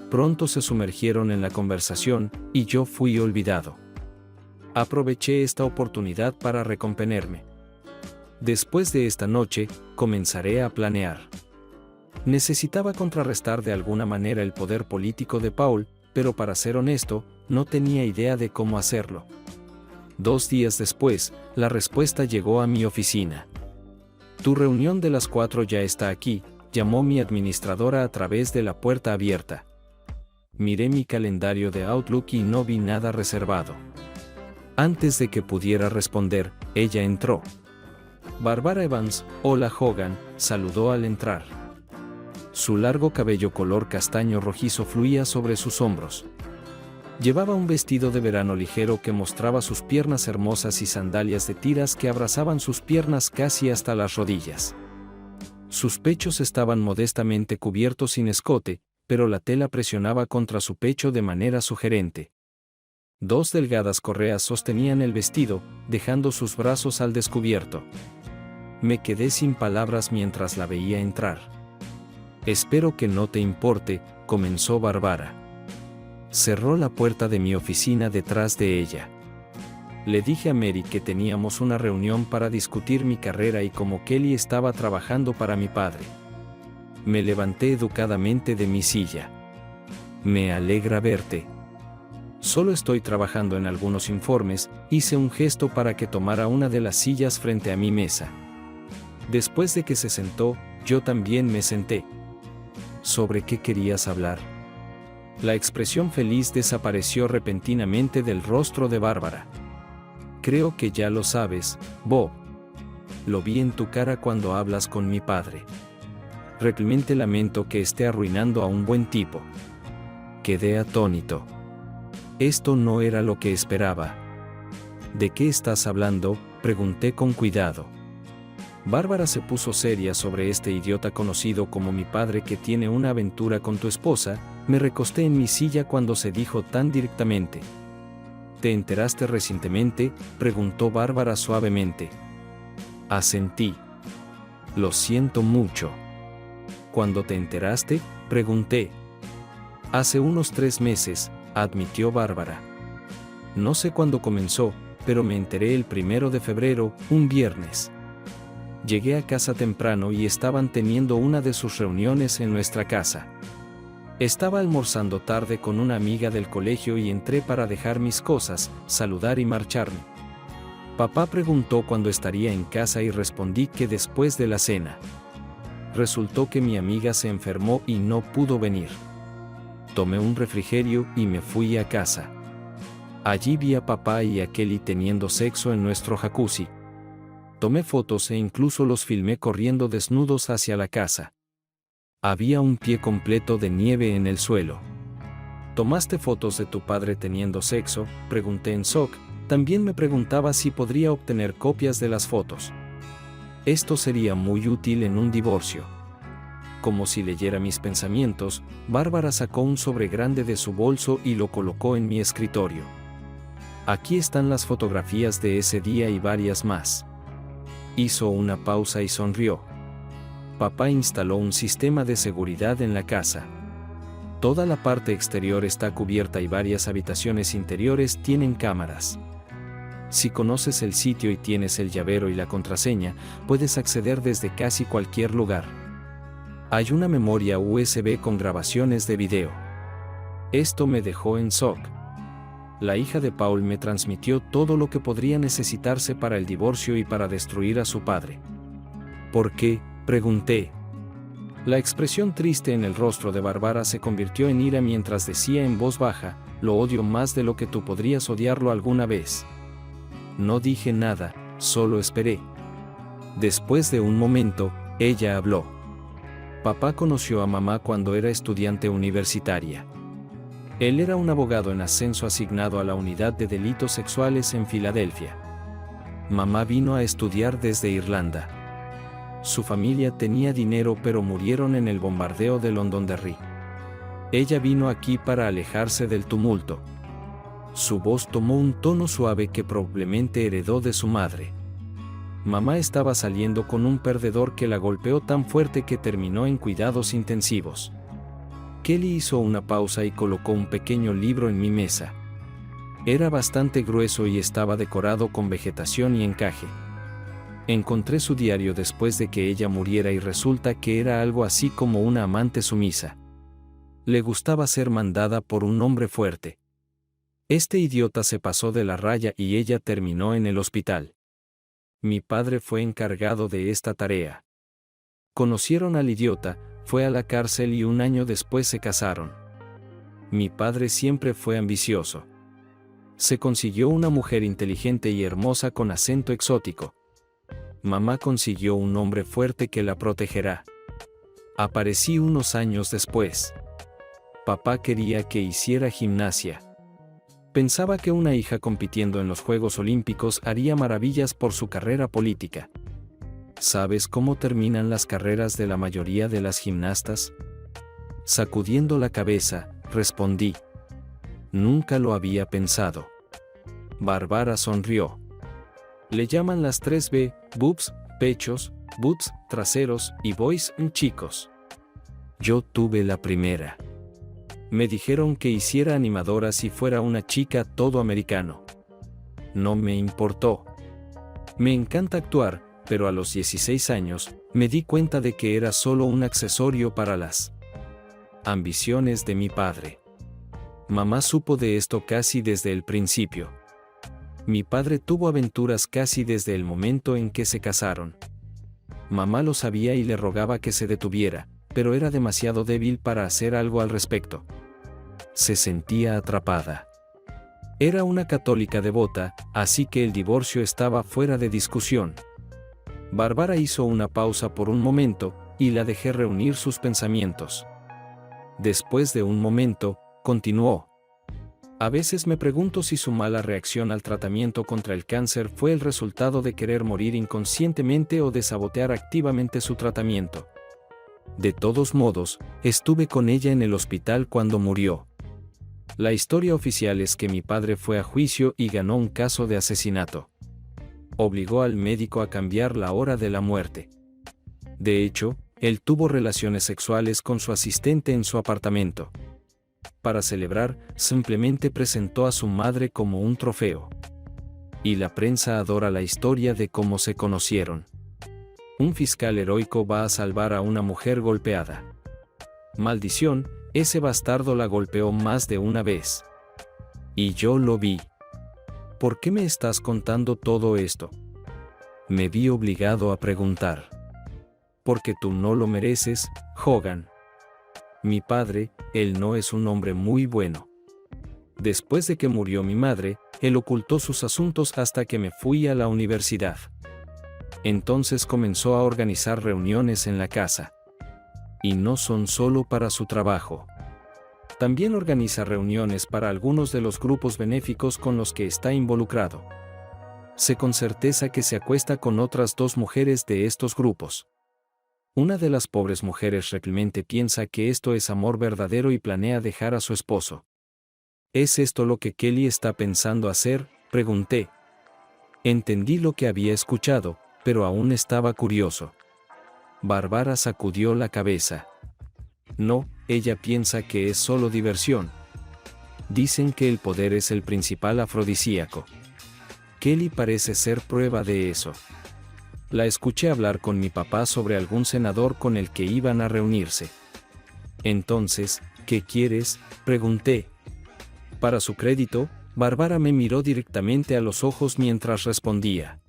Pronto se sumergieron en la conversación, y yo fui olvidado. Aproveché esta oportunidad para recomponerme. Después de esta noche, comenzaré a planear. Necesitaba contrarrestar de alguna manera el poder político de Paul, pero para ser honesto, no tenía idea de cómo hacerlo. 2 días después, la respuesta llegó a mi oficina. Tu reunión de las 4 ya está aquí, llamó mi administradora a través de la puerta abierta. Miré mi calendario de Outlook y no vi nada reservado. Antes de que pudiera responder, ella entró. Barbara Evans, hola Hogan, saludó al entrar. Su largo cabello color castaño rojizo fluía sobre sus hombros. Llevaba un vestido de verano ligero que mostraba sus piernas hermosas y sandalias de tiras que abrazaban sus piernas casi hasta las rodillas. Sus pechos estaban modestamente cubiertos sin escote, pero la tela presionaba contra su pecho de manera sugerente. 2 delgadas correas sostenían el vestido, dejando sus brazos al descubierto. Me quedé sin palabras mientras la veía entrar. Espero que no te importe, comenzó Barbara. Cerró la puerta de mi oficina detrás de ella. Le dije a Mary que teníamos una reunión para discutir mi carrera y cómo Kelly estaba trabajando para mi padre. Me levanté educadamente de mi silla. Me alegra verte. Solo estoy trabajando en algunos informes, hice un gesto para que tomara una de las sillas frente a mi mesa. Después de que se sentó, yo también me senté. ¿Sobre qué querías hablar? La expresión feliz desapareció repentinamente del rostro de Bárbara. Creo que ya lo sabes, Bob. Lo vi en tu cara cuando hablas con mi padre. Realmente lamento que esté arruinando a un buen tipo. Quedé atónito. Esto no era lo que esperaba. ¿De qué estás hablando?, pregunté con cuidado. Bárbara se puso seria sobre este idiota conocido como mi padre que tiene una aventura con tu esposa. Me recosté en mi silla cuando se dijo tan directamente. ¿Te enteraste recientemente?, preguntó Bárbara suavemente. Asentí. Lo siento mucho. ¿Cuándo te enteraste?, pregunté. Hace unos 3 meses, admitió Bárbara. No sé cuándo comenzó, pero me enteré el 1 de febrero, un viernes. Llegué a casa temprano y estaban teniendo una de sus reuniones en nuestra casa. Estaba almorzando tarde con una amiga del colegio y entré para dejar mis cosas, saludar y marcharme. Papá preguntó cuándo estaría en casa y respondí que después de la cena. Resultó que mi amiga se enfermó y no pudo venir. Tomé un refrigerio y me fui a casa. Allí vi a papá y a Kelly teniendo sexo en nuestro jacuzzi. Tomé fotos e incluso los filmé corriendo desnudos hacia la casa. Había un pie completo de nieve en el suelo. ¿Tomaste fotos de tu padre teniendo sexo?, pregunté en shock. También me preguntaba si podría obtener copias de las fotos. Esto sería muy útil en un divorcio. Como si leyera mis pensamientos, Bárbara sacó un sobre grande de su bolso y lo colocó en mi escritorio. Aquí están las fotografías de ese día y varias más. Hizo una pausa y sonrió. Papá instaló un sistema de seguridad en la casa. Toda la parte exterior está cubierta y varias habitaciones interiores tienen cámaras. Si conoces el sitio y tienes el llavero y la contraseña, puedes acceder desde casi cualquier lugar. Hay una memoria USB con grabaciones de video. Esto me dejó en shock. La hija de Paul me transmitió todo lo que podría necesitarse para el divorcio y para destruir a su padre. ¿Por qué?, pregunté. La expresión triste en el rostro de Bárbara se convirtió en ira mientras decía en voz baja: lo odio más de lo que tú podrías odiarlo alguna vez. No dije nada, solo esperé. Después de un momento, ella habló. Papá conoció a mamá cuando era estudiante universitaria. Él era un abogado en ascenso asignado a la Unidad de Delitos Sexuales en Filadelfia. Mamá vino a estudiar desde Irlanda. Su familia tenía dinero pero murieron en el bombardeo de Londonderry. Ella vino aquí para alejarse del tumulto. Su voz tomó un tono suave que probablemente heredó de su madre. Mamá estaba saliendo con un perdedor que la golpeó tan fuerte que terminó en cuidados intensivos. Kelly hizo una pausa y colocó un pequeño libro en mi mesa. Era bastante grueso y estaba decorado con vegetación y encaje. Encontré su diario después de que ella muriera y resulta que era algo así como una amante sumisa. Le gustaba ser mandada por un hombre fuerte. Este idiota se pasó de la raya y ella terminó en el hospital. Mi padre fue encargado de esta tarea. Conocieron al idiota, fue a la cárcel y un año después se casaron. Mi padre siempre fue ambicioso. Se consiguió una mujer inteligente y hermosa con acento exótico. Mamá consiguió un hombre fuerte que la protegerá. Aparecí unos años después. Papá quería que hiciera gimnasia. Pensaba que una hija compitiendo en los Juegos Olímpicos haría maravillas por su carrera política. ¿Sabes cómo terminan las carreras de la mayoría de las gimnastas? Sacudiendo la cabeza, respondí. Nunca lo había pensado. Bárbara sonrió. Le llaman las 3B, boobs, pechos, butts, traseros, y boys, chicos. Yo tuve la primera. Me dijeron que hiciera animadora si fuera una chica todo americano. No me importó. Me encanta actuar, pero a los 16 años, me di cuenta de que era solo un accesorio para las ambiciones de mi padre. Mamá supo de esto casi desde el principio. Mi padre tuvo aventuras casi desde el momento en que se casaron. Mamá lo sabía y le rogaba que se detuviera, pero era demasiado débil para hacer algo al respecto. Se sentía atrapada. Era una católica devota, así que el divorcio estaba fuera de discusión. Bárbara hizo una pausa por un momento, y la dejé reunir sus pensamientos. Después de un momento, continuó. A veces me pregunto si su mala reacción al tratamiento contra el cáncer fue el resultado de querer morir inconscientemente o de sabotear activamente su tratamiento. De todos modos, estuve con ella en el hospital cuando murió. La historia oficial es que mi padre fue a juicio y ganó un caso de asesinato. Obligó al médico a cambiar la hora de la muerte. De hecho, él tuvo relaciones sexuales con su asistente en su apartamento. Para celebrar, simplemente presentó a su madre como un trofeo. Y la prensa adora la historia de cómo se conocieron. Un fiscal heroico va a salvar a una mujer golpeada. Maldición, ese bastardo la golpeó más de una vez. Y yo lo vi. ¿Por qué me estás contando todo esto? Me vi obligado a preguntar. Porque tú no lo mereces, Hogan. Mi padre, él no es un hombre muy bueno. Después de que murió mi madre, él ocultó sus asuntos hasta que me fui a la universidad. Entonces comenzó a organizar reuniones en la casa. Y no son solo para su trabajo. También organiza reuniones para algunos de los grupos benéficos con los que está involucrado. Sé con certeza que se acuesta con otras 2 mujeres de estos grupos. Una de las pobres mujeres realmente piensa que esto es amor verdadero y planea dejar a su esposo. ¿Es esto lo que Kelly está pensando hacer?, pregunté. Entendí lo que había escuchado, pero aún estaba curioso. Bárbara sacudió la cabeza. No, ella piensa que es solo diversión. Dicen que el poder es el principal afrodisíaco. Kelly parece ser prueba de eso. La escuché hablar con mi papá sobre algún senador con el que iban a reunirse. Entonces, ¿qué quieres?, pregunté. Para su crédito, Bárbara me miró directamente a los ojos mientras respondía.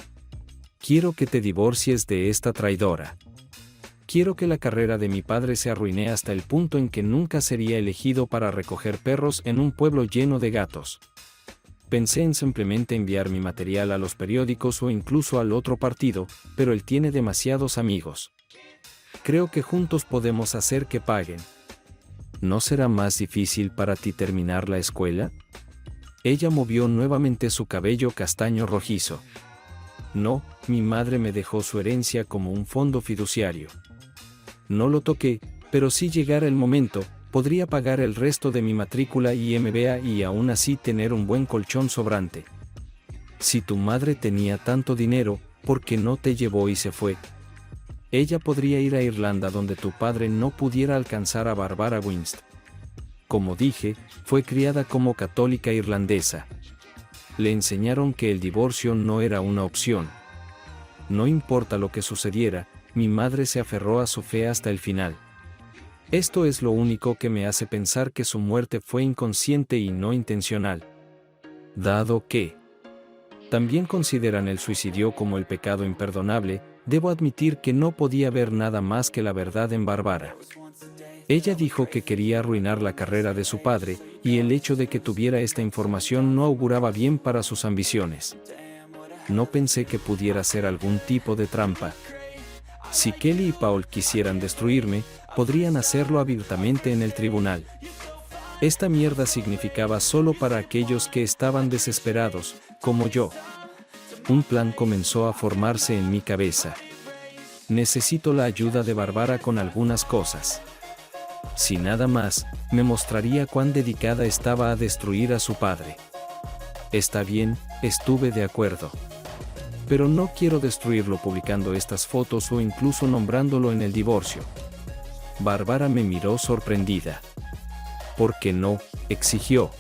Quiero que te divorcies de esta traidora. Quiero que la carrera de mi padre se arruine hasta el punto en que nunca sería elegido para recoger perros en un pueblo lleno de gatos. Pensé en simplemente enviar mi material a los periódicos o incluso al otro partido, pero él tiene demasiados amigos. Creo que juntos podemos hacer que paguen. ¿No será más difícil para ti terminar la escuela? Ella movió nuevamente su cabello castaño rojizo. No, mi madre me dejó su herencia como un fondo fiduciario. No lo toqué, pero si llegara el momento, podría pagar el resto de mi matrícula y MBA y aún así tener un buen colchón sobrante. Si tu madre tenía tanto dinero, ¿por qué no te llevó y se fue? Ella podría ir a Irlanda donde tu padre no pudiera alcanzar a Barbara Winst. Como dije, fue criada como católica irlandesa. Le enseñaron que el divorcio no era una opción. No importa lo que sucediera, mi madre se aferró a su fe hasta el final. Esto es lo único que me hace pensar que su muerte fue inconsciente y no intencional. Dado que también consideran el suicidio como el pecado imperdonable, debo admitir que no podía ver nada más que la verdad en Bárbara. Ella dijo que quería arruinar la carrera de su padre, y el hecho de que tuviera esta información no auguraba bien para sus ambiciones. No pensé que pudiera ser algún tipo de trampa. Si Kelly y Paul quisieran destruirme, podrían hacerlo abiertamente en el tribunal. Esta mierda significaba solo para aquellos que estaban desesperados, como yo. Un plan comenzó a formarse en mi cabeza. Necesito la ayuda de Bárbara con algunas cosas. Si nada más, me mostraría cuán dedicada estaba a destruir a su padre. Está bien, estuve de acuerdo. Pero no quiero destruirlo publicando estas fotos o incluso nombrándolo en el divorcio. Bárbara me miró sorprendida. ¿Por qué no?, exigió.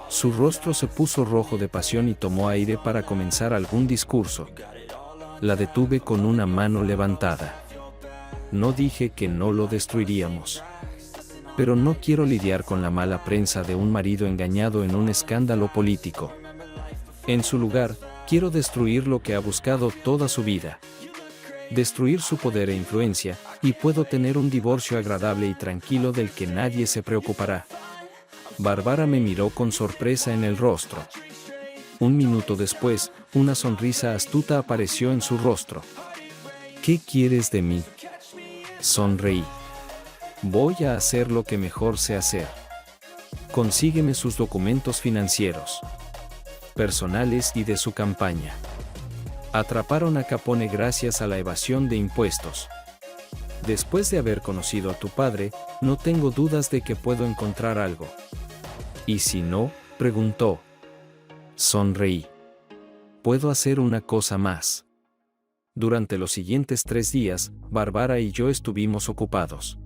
Su rostro se puso rojo de pasión y tomó aire para comenzar algún discurso. La detuve con una mano levantada. No dije que no lo destruiríamos. Pero no quiero lidiar con la mala prensa de un marido engañado en un escándalo político. En su lugar, quiero destruir lo que ha buscado toda su vida. Destruir su poder e influencia, y puedo tener un divorcio agradable y tranquilo del que nadie se preocupará. Bárbara me miró con sorpresa en el rostro. Un minuto después, una sonrisa astuta apareció en su rostro. ¿Qué quieres de mí? Sonreí. Voy a hacer lo que mejor sé hacer. Consígueme sus documentos financieros, personales y de su campaña. Atraparon a Capone gracias a la evasión de impuestos. Después de haber conocido a tu padre, no tengo dudas de que puedo encontrar algo. ¿Y si no?, preguntó. Sonreí. Puedo hacer una cosa más. Durante los siguientes 3 días, Bárbara y yo estuvimos ocupados.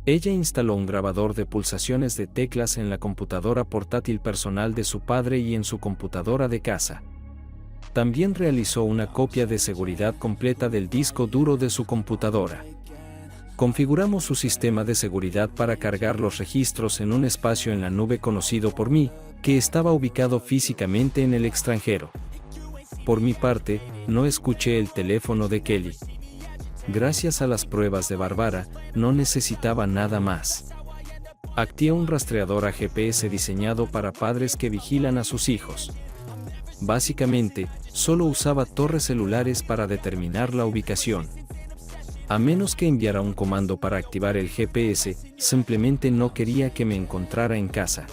Ella instaló un grabador de pulsaciones de teclas en la computadora portátil personal de su padre y en su computadora de casa. También realizó una copia de seguridad completa del disco duro de su computadora. Configuramos su sistema de seguridad para cargar los registros en un espacio en la nube conocido por mí, que estaba ubicado físicamente en el extranjero. Por mi parte, no escuché el teléfono de Kelly. Gracias a las pruebas de Bárbara, no necesitaba nada más. Activé un rastreador a GPS diseñado para padres que vigilan a sus hijos. Básicamente, solo usaba torres celulares para determinar la ubicación. A menos que enviara un comando para activar el GPS, simplemente no quería que me encontrara en casa.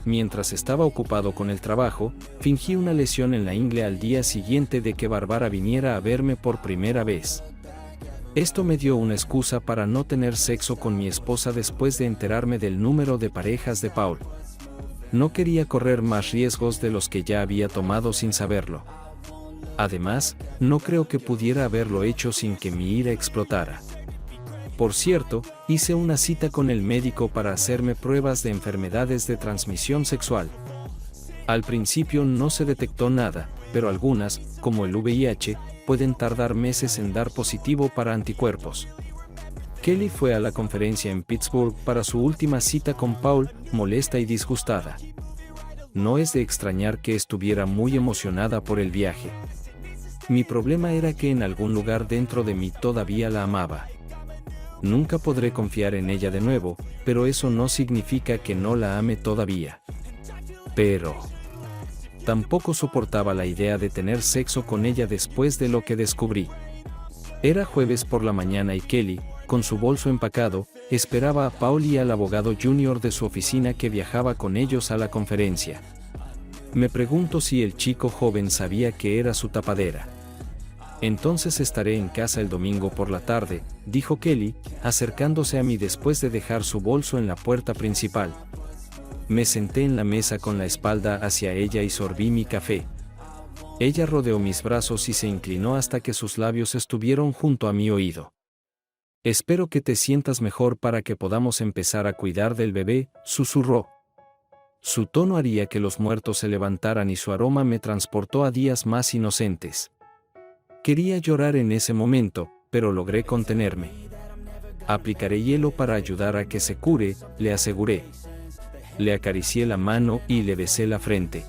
Mientras estaba ocupado con el trabajo, fingí una lesión en la ingle al día siguiente de que Bárbara viniera a verme por primera vez. Esto me dio una excusa para no tener sexo con mi esposa después de enterarme del número de parejas de Paul. No quería correr más riesgos de los que ya había tomado sin saberlo. Además, no creo que pudiera haberlo hecho sin que mi ira explotara. Por cierto, hice una cita con el médico para hacerme pruebas de enfermedades de transmisión sexual. Al principio no se detectó nada, pero algunas, como el VIH, pueden tardar meses en dar positivo para anticuerpos. Kelly fue a la conferencia en Pittsburgh para su última cita con Paul, molesta y disgustada. No es de extrañar que estuviera muy emocionada por el viaje. Mi problema era que en algún lugar dentro de mí todavía la amaba. Nunca podré confiar en ella de nuevo, pero eso no significa que no la ame todavía. Pero tampoco soportaba la idea de tener sexo con ella después de lo que descubrí. Era jueves por la mañana y Kelly, con su bolso empacado, esperaba a Paul y al abogado junior de su oficina que viajaba con ellos a la conferencia. Me pregunto si el chico joven sabía que era su tapadera. Entonces estaré en casa el domingo por la tarde, dijo Kelly, acercándose a mí después de dejar su bolso en la puerta principal. Me senté en la mesa con la espalda hacia ella y sorbí mi café. Ella rodeó mis brazos y se inclinó hasta que sus labios estuvieron junto a mi oído. Espero que te sientas mejor para que podamos empezar a cuidar del bebé, susurró. Su tono haría que los muertos se levantaran y su aroma me transportó a días más inocentes. Quería llorar en ese momento, pero logré contenerme. Aplicaré hielo para ayudar a que se cure, le aseguré. Le acaricié la mano y le besé la frente.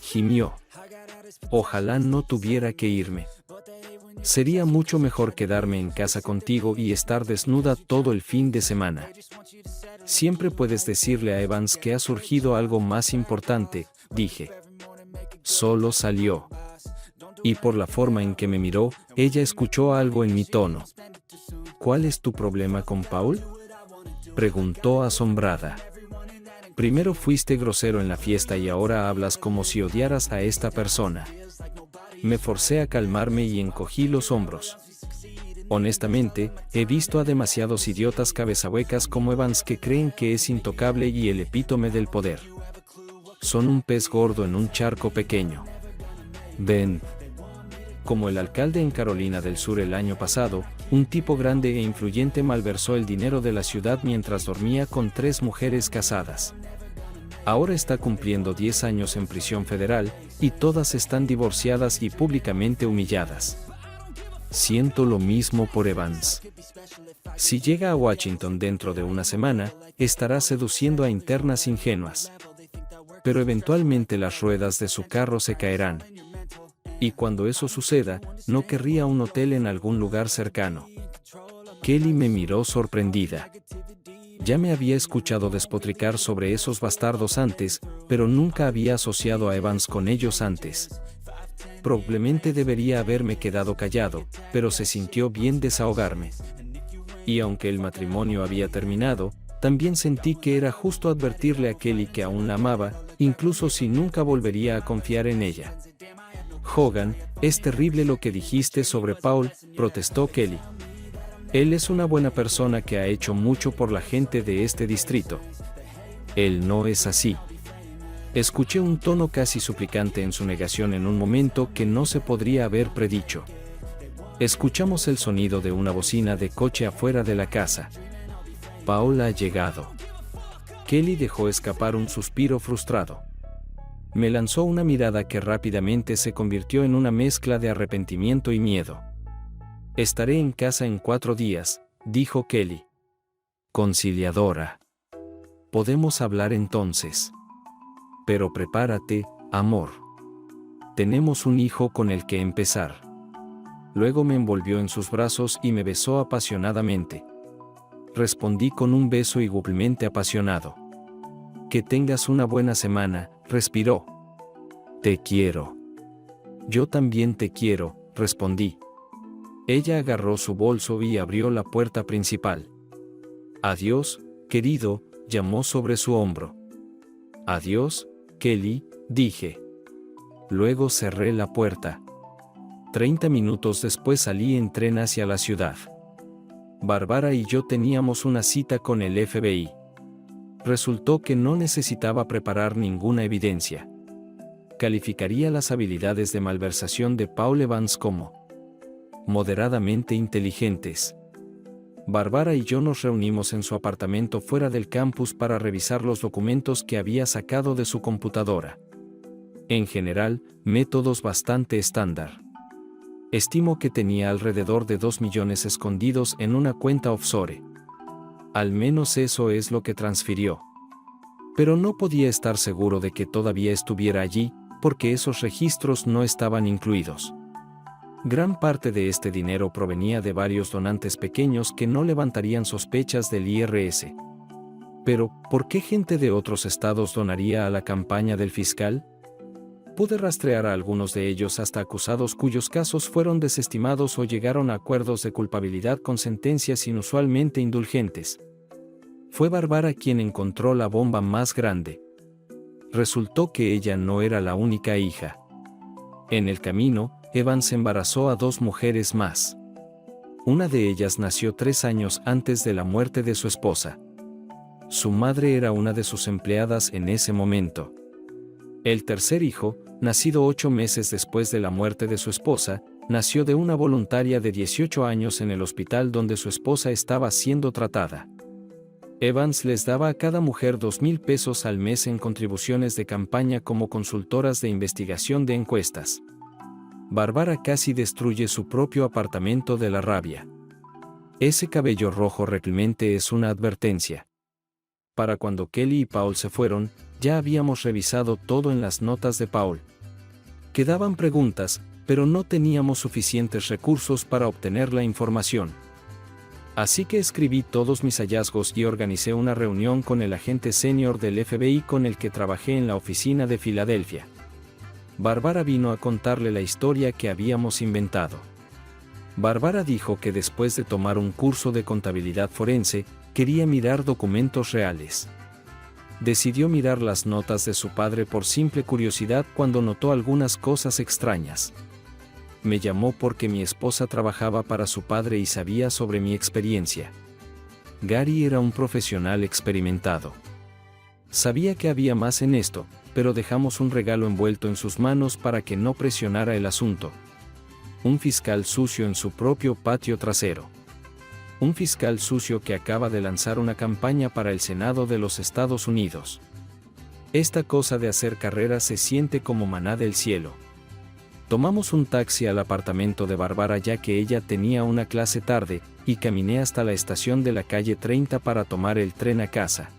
Gimió. Ojalá no tuviera que irme. Sería mucho mejor quedarme en casa contigo y estar desnuda todo el fin de semana. Siempre puedes decirle a Evans que ha surgido algo más importante, dije. Solo salió. Y por la forma en que me miró, ella escuchó algo en mi tono. ¿Cuál es tu problema con Paul?, preguntó asombrada. Primero fuiste grosero en la fiesta y ahora hablas como si odiaras a esta persona. Me forcé a calmarme y encogí los hombros. Honestamente, he visto a demasiados idiotas cabezahuecas como Evans que creen que es intocable y el epítome del poder. Son un pez gordo en un charco pequeño. Ven. Como el alcalde en Carolina del Sur el año pasado, un tipo grande e influyente malversó el dinero de la ciudad mientras dormía con 3 mujeres casadas. Ahora está cumpliendo 10 años en prisión federal, y todas están divorciadas y públicamente humilladas. Siento lo mismo por Evans. Si llega a Washington dentro de una semana, estará seduciendo a internas ingenuas. Pero eventualmente las ruedas de su carro se caerán. Y cuando eso suceda, no querría un hotel en algún lugar cercano. Kelly me miró sorprendida. Ya me había escuchado despotricar sobre esos bastardos antes, pero nunca había asociado a Evans con ellos antes. Probablemente debería haberme quedado callado, pero se sintió bien desahogarme. Y aunque el matrimonio había terminado, también sentí que era justo advertirle a Kelly que aún la amaba, incluso si nunca volvería a confiar en ella. Hogan, es terrible lo que dijiste sobre Paul, protestó Kelly. Él es una buena persona que ha hecho mucho por la gente de este distrito. Él no es así. Escuché un tono casi suplicante en su negación en un momento que no se podría haber predicho. Escuchamos el sonido de una bocina de coche afuera de la casa. Paul ha llegado. Kelly dejó escapar un suspiro frustrado. Me lanzó una mirada que rápidamente se convirtió en una mezcla de arrepentimiento y miedo. Estaré en casa en 4 días, dijo Kelly. Conciliadora. Podemos hablar entonces. Pero prepárate, amor. Tenemos un hijo con el que empezar. Luego me envolvió en sus brazos y me besó apasionadamente. Respondí con un beso igualmente apasionado. Que tengas una buena semana, respiró. Te quiero. Yo también te quiero, respondí. Ella agarró su bolso y abrió la puerta principal. Adiós, querido, llamó sobre su hombro. Adiós, Kelly, dije. Luego cerré la puerta. 30 minutos después salí en tren hacia la ciudad. Bárbara y yo teníamos una cita con el FBI. Resultó que no necesitaba preparar ninguna evidencia. Calificaría las habilidades de malversación de Paul Evans como moderadamente inteligentes. Bárbara y yo nos reunimos en su apartamento fuera del campus para revisar los documentos que había sacado de su computadora. En general, métodos bastante estándar. Estimo que tenía alrededor de 2 millones escondidos en una cuenta offshore. Al menos eso es lo que transfirió. Pero no podía estar seguro de que todavía estuviera allí, porque esos registros no estaban incluidos. Gran parte de este dinero provenía de varios donantes pequeños que no levantarían sospechas del IRS. Pero, ¿por qué gente de otros estados donaría a la campaña del fiscal? Pude rastrear a algunos de ellos hasta acusados cuyos casos fueron desestimados o llegaron a acuerdos de culpabilidad con sentencias inusualmente indulgentes. Fue Bárbara quien encontró la bomba más grande. Resultó que ella no era la única hija. En el camino, Evans embarazó a 2 mujeres más. Una de ellas nació 3 años antes de la muerte de su esposa. Su madre era una de sus empleadas en ese momento. El tercer hijo, nacido 8 meses después de la muerte de su esposa, nació de una voluntaria de 18 años en el hospital donde su esposa estaba siendo tratada. Evans les daba a cada mujer 2,000 pesos al mes en contribuciones de campaña como consultoras de investigación de encuestas. Bárbara casi destruye su propio apartamento de la rabia. Ese cabello rojo reclemente es una advertencia. Para cuando Kelly y Paul se fueron, ya habíamos revisado todo en las notas de Paul. Quedaban preguntas, pero no teníamos suficientes recursos para obtener la información. Así que escribí todos mis hallazgos y organicé una reunión con el agente senior del FBI con el que trabajé en la oficina de Filadelfia. Bárbara vino a contarle la historia que habíamos inventado. Bárbara dijo que después de tomar un curso de contabilidad forense, quería mirar documentos reales. Decidió mirar las notas de su padre por simple curiosidad cuando notó algunas cosas extrañas. Me llamó porque mi esposa trabajaba para su padre y sabía sobre mi experiencia. Gary era un profesional experimentado. Sabía que había más en esto, pero dejamos un regalo envuelto en sus manos para que no presionara el asunto. Un fiscal sucio en su propio patio trasero. Un fiscal sucio que acaba de lanzar una campaña para el Senado de los Estados Unidos. Esta cosa de hacer carrera se siente como maná del cielo. Tomamos un taxi al apartamento de Bárbara ya que ella tenía una clase tarde, y caminé hasta la estación de la calle 30 para tomar el tren a casa.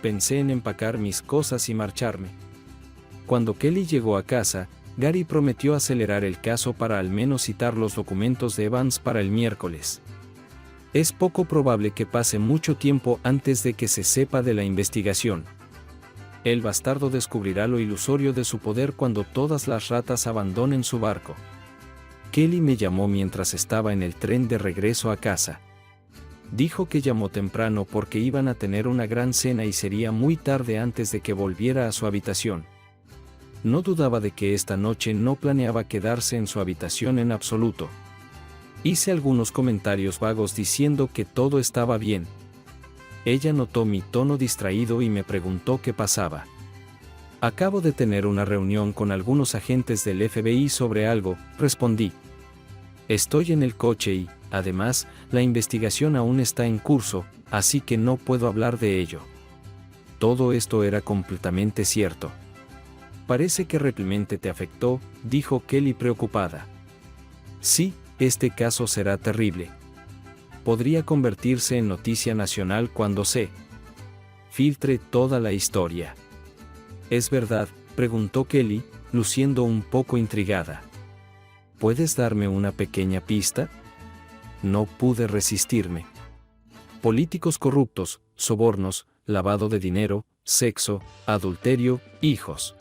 Pensé en empacar mis cosas y marcharme. Cuando Kelly llegó a casa, Gary prometió acelerar el caso para al menos citar los documentos de Evans para el miércoles. Es poco probable que pase mucho tiempo antes de que se sepa de la investigación. El bastardo descubrirá lo ilusorio de su poder cuando todas las ratas abandonen su barco. Kelly me llamó mientras estaba en el tren de regreso a casa. Dijo que llamó temprano porque iban a tener una gran cena y sería muy tarde antes de que volviera a su habitación. No dudaba de que esta noche no planeaba quedarse en su habitación en absoluto. Hice algunos comentarios vagos diciendo que todo estaba bien. Ella notó mi tono distraído y me preguntó qué pasaba. Acabo de tener una reunión con algunos agentes del FBI sobre algo, respondí. Estoy en el coche y, además, la investigación aún está en curso, así que no puedo hablar de ello. Todo esto era completamente cierto. Parece que realmente te afectó, dijo Kelly preocupada. Sí, este caso será terrible. Podría convertirse en noticia nacional cuando se filtre toda la historia. ¿Es verdad?, preguntó Kelly, luciendo un poco intrigada. ¿Puedes darme una pequeña pista? No pude resistirme. Políticos corruptos, sobornos, lavado de dinero, sexo, adulterio, hijos.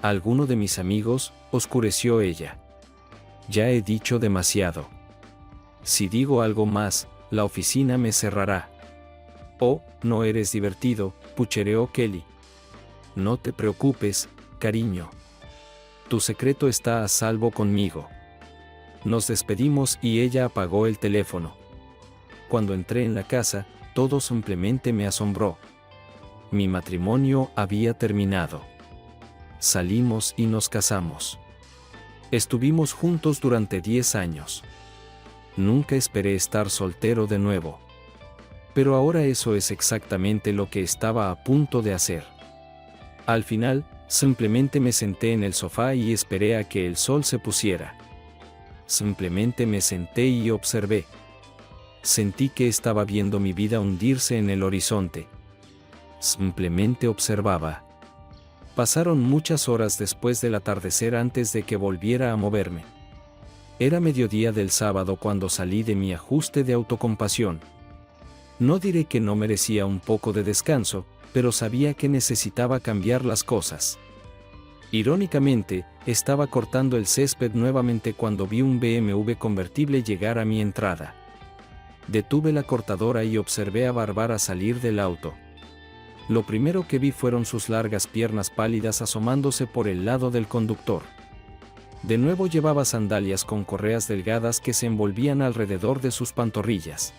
¿Alguno de mis amigos?, oscureció ella. Ya he dicho demasiado. Si digo algo más, la oficina me cerrará. Oh, no eres divertido, puchereó Kelly. No te preocupes, cariño. Tu secreto está a salvo conmigo. Nos despedimos y ella apagó el teléfono. Cuando entré en la casa, todo simplemente me asombró. Mi matrimonio había terminado. Salimos y nos casamos. Estuvimos juntos durante 10 años. Nunca esperé estar soltero de nuevo. Pero ahora eso es exactamente lo que estaba a punto de hacer. Al final, simplemente me senté en el sofá y esperé a que el sol se pusiera. Simplemente me senté y observé. Sentí que estaba viendo mi vida hundirse en el horizonte. Simplemente observaba. Pasaron muchas horas después del atardecer antes de que volviera a moverme. Era mediodía del sábado cuando salí de mi ajuste de autocompasión. No diré que no merecía un poco de descanso, pero sabía que necesitaba cambiar las cosas. Irónicamente, estaba cortando el césped nuevamente cuando vi un BMW convertible llegar a mi entrada. Detuve la cortadora y observé a Bárbara salir del auto. Lo primero que vi fueron sus largas piernas pálidas asomándose por el lado del conductor. De nuevo llevaba sandalias con correas delgadas que se envolvían alrededor de sus pantorrillas.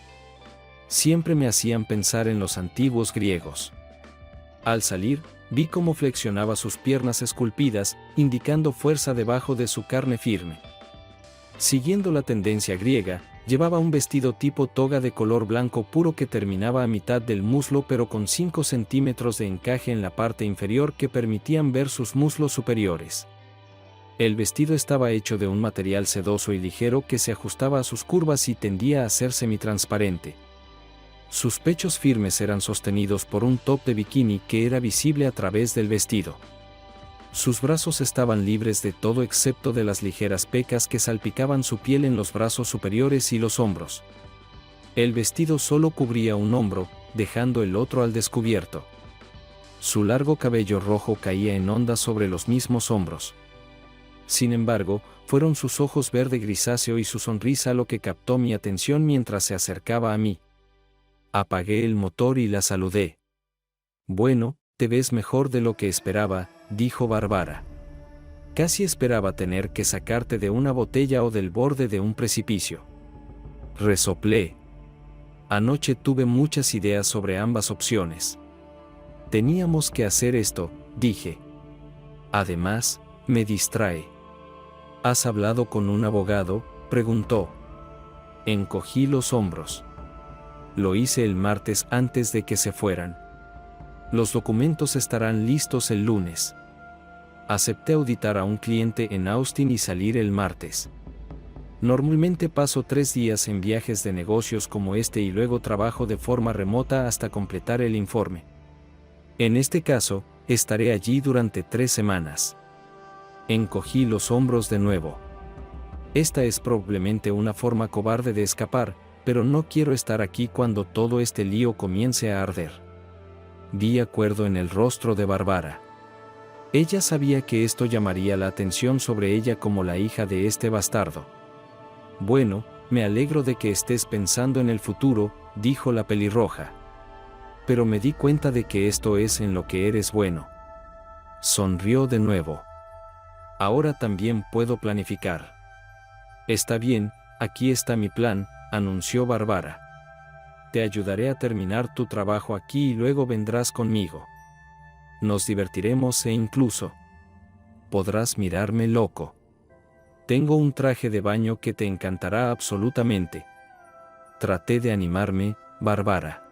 Siempre me hacían pensar en los antiguos griegos. Al salir, vi cómo flexionaba sus piernas esculpidas, indicando fuerza debajo de su carne firme. Siguiendo la tendencia griega, llevaba un vestido tipo toga de color blanco puro que terminaba a mitad del muslo pero con 5 centímetros de encaje en la parte inferior que permitían ver sus muslos superiores. El vestido estaba hecho de un material sedoso y ligero que se ajustaba a sus curvas y tendía a ser semitransparente. Sus pechos firmes eran sostenidos por un top de bikini que era visible a través del vestido. Sus brazos estaban libres de todo excepto de las ligeras pecas que salpicaban su piel en los brazos superiores y los hombros. El vestido solo cubría un hombro, dejando el otro al descubierto. Su largo cabello rojo caía en ondas sobre los mismos hombros. Sin embargo, fueron sus ojos verde grisáceo y su sonrisa lo que captó mi atención mientras se acercaba a mí. Apagué el motor y la saludé. «Bueno, te ves mejor de lo que esperaba», dijo Bárbara. «Casi esperaba tener que sacarte de una botella o del borde de un precipicio». Resoplé. Anoche tuve muchas ideas sobre ambas opciones. Teníamos que hacer esto, dije. Además, me distrae. ¿Has hablado con un abogado?, preguntó. Encogí los hombros. Lo hice el martes antes de que se fueran. Los documentos estarán listos el lunes. Acepté auditar a un cliente en Austin y salir el martes. Normalmente paso 3 días en viajes de negocios como este y luego trabajo de forma remota hasta completar el informe. En este caso, estaré allí durante 3 semanas. Encogí los hombros de nuevo. Esta es probablemente una forma cobarde de escapar, pero no quiero estar aquí cuando todo este lío comience a arder. Vi acuerdo en el rostro de Bárbara. Ella sabía que esto llamaría la atención sobre ella como la hija de este bastardo. Bueno, me alegro de que estés pensando en el futuro, dijo la pelirroja. Pero me di cuenta de que esto es en lo que eres bueno. Sonrió de nuevo. Ahora también puedo planificar. Está bien, aquí está mi plan, anunció Bárbara. Te ayudaré a terminar tu trabajo aquí y luego vendrás conmigo. Nos divertiremos e incluso podrás mirarme loco. Tengo un traje de baño que te encantará absolutamente. Traté de animarme, Bárbara.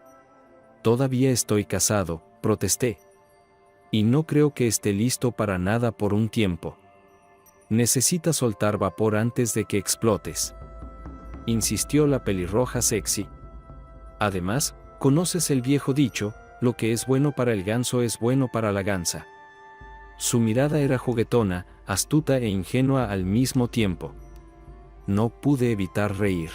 Todavía estoy casado, protesté. Y no creo que esté listo para nada por un tiempo. Necesitas soltar vapor antes de que explotes. Insistió la pelirroja sexy. Además, conoces el viejo dicho, lo que es bueno para el ganso es bueno para la gansa. Su mirada era juguetona, astuta e ingenua al mismo tiempo. No pude evitar reír.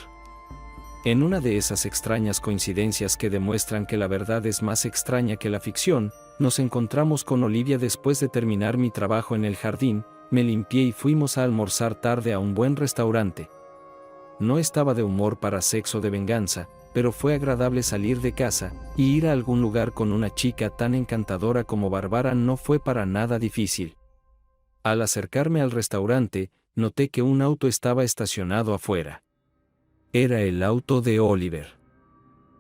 En una de esas extrañas coincidencias que demuestran que la verdad es más extraña que la ficción, nos encontramos con Olivia después de terminar mi trabajo en el jardín, me limpié y fuimos a almorzar tarde a un buen restaurante. No estaba de humor para sexo de venganza, pero fue agradable salir de casa, y ir a algún lugar con una chica tan encantadora como Bárbara no fue para nada difícil. Al acercarme al restaurante, noté que un auto estaba estacionado afuera. Era el auto de Oliver.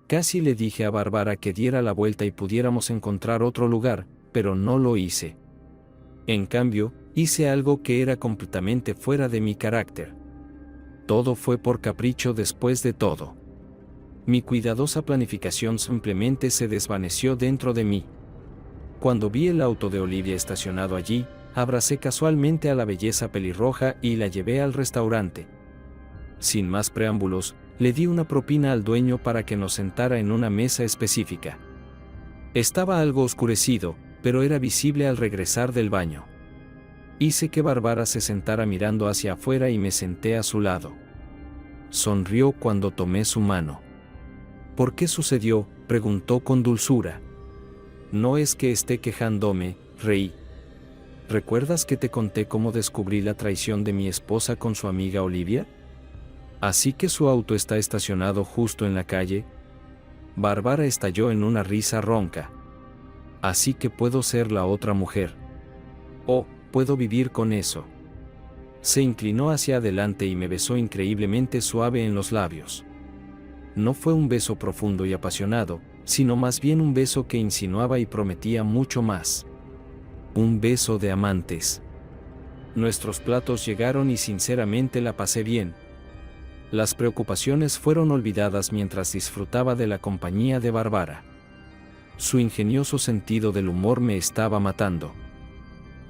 Casi le dije a Bárbara que diera la vuelta y pudiéramos encontrar otro lugar, pero no lo hice. En cambio, hice algo que era completamente fuera de mi carácter. Todo fue por capricho después de todo. Mi cuidadosa planificación simplemente se desvaneció dentro de mí. Cuando vi el auto de Olivia estacionado allí, abracé casualmente a la belleza pelirroja y la llevé al restaurante. Sin más preámbulos, le di una propina al dueño para que nos sentara en una mesa específica. Estaba algo oscurecido, pero era visible al regresar del baño. Hice que Bárbara se sentara mirando hacia afuera y me senté a su lado. Sonrió cuando tomé su mano. ¿Por qué sucedió?, preguntó con dulzura. No es que esté quejándome, reí. ¿Recuerdas que te conté cómo descubrí la traición de mi esposa con su amiga Olivia? ¿Así que su auto está estacionado justo en la calle? Bárbara estalló en una risa ronca. Así que puedo ser la otra mujer. Oh, puedo vivir con eso. Se inclinó hacia adelante y me besó increíblemente suave en los labios. No fue un beso profundo y apasionado, sino más bien un beso que insinuaba y prometía mucho más. Un beso de amantes. Nuestros platos llegaron y sinceramente la pasé bien. Las preocupaciones fueron olvidadas mientras disfrutaba de la compañía de Bárbara. Su ingenioso sentido del humor me estaba matando.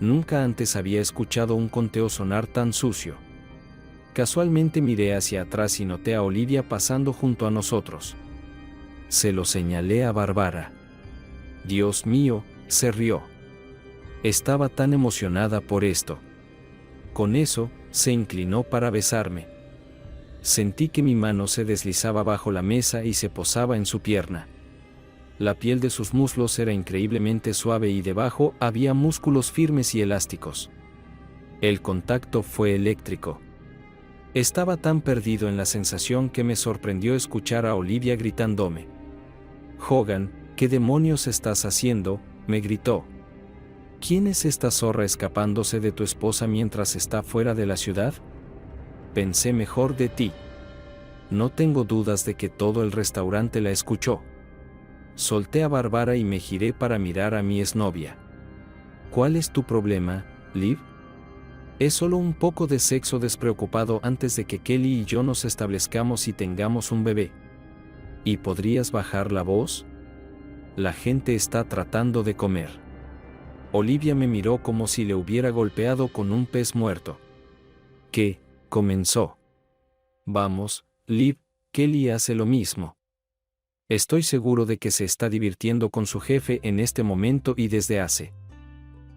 Nunca antes había escuchado un conteo sonar tan sucio. Casualmente miré hacia atrás y noté a Olivia pasando junto a nosotros. Se lo señalé a Bárbara. Dios mío, se rió. Estaba tan emocionada por esto. Con eso, se inclinó para besarme. Sentí que mi mano se deslizaba bajo la mesa y se posaba en su pierna. La piel de sus muslos era increíblemente suave y debajo había músculos firmes y elásticos. El contacto fue eléctrico. Estaba tan perdido en la sensación que me sorprendió escuchar a Olivia gritándome. «Hogan, ¿qué demonios estás haciendo?», me gritó. «¿Quién es esta zorra escapándose de tu esposa mientras está fuera de la ciudad? Pensé mejor de ti». No tengo dudas de que todo el restaurante la escuchó. Solté a Bárbara y me giré para mirar a mi exnovia. «¿Cuál es tu problema, Liv?» «Es solo un poco de sexo despreocupado antes de que Kelly y yo nos establezcamos y tengamos un bebé. ¿Y podrías bajar la voz? La gente está tratando de comer». Olivia me miró como si le hubiera golpeado con un pez muerto. «¿Qué?», comenzó. «Vamos, Liv, Kelly hace lo mismo. Estoy seguro de que se está divirtiendo con su jefe en este momento y desde hace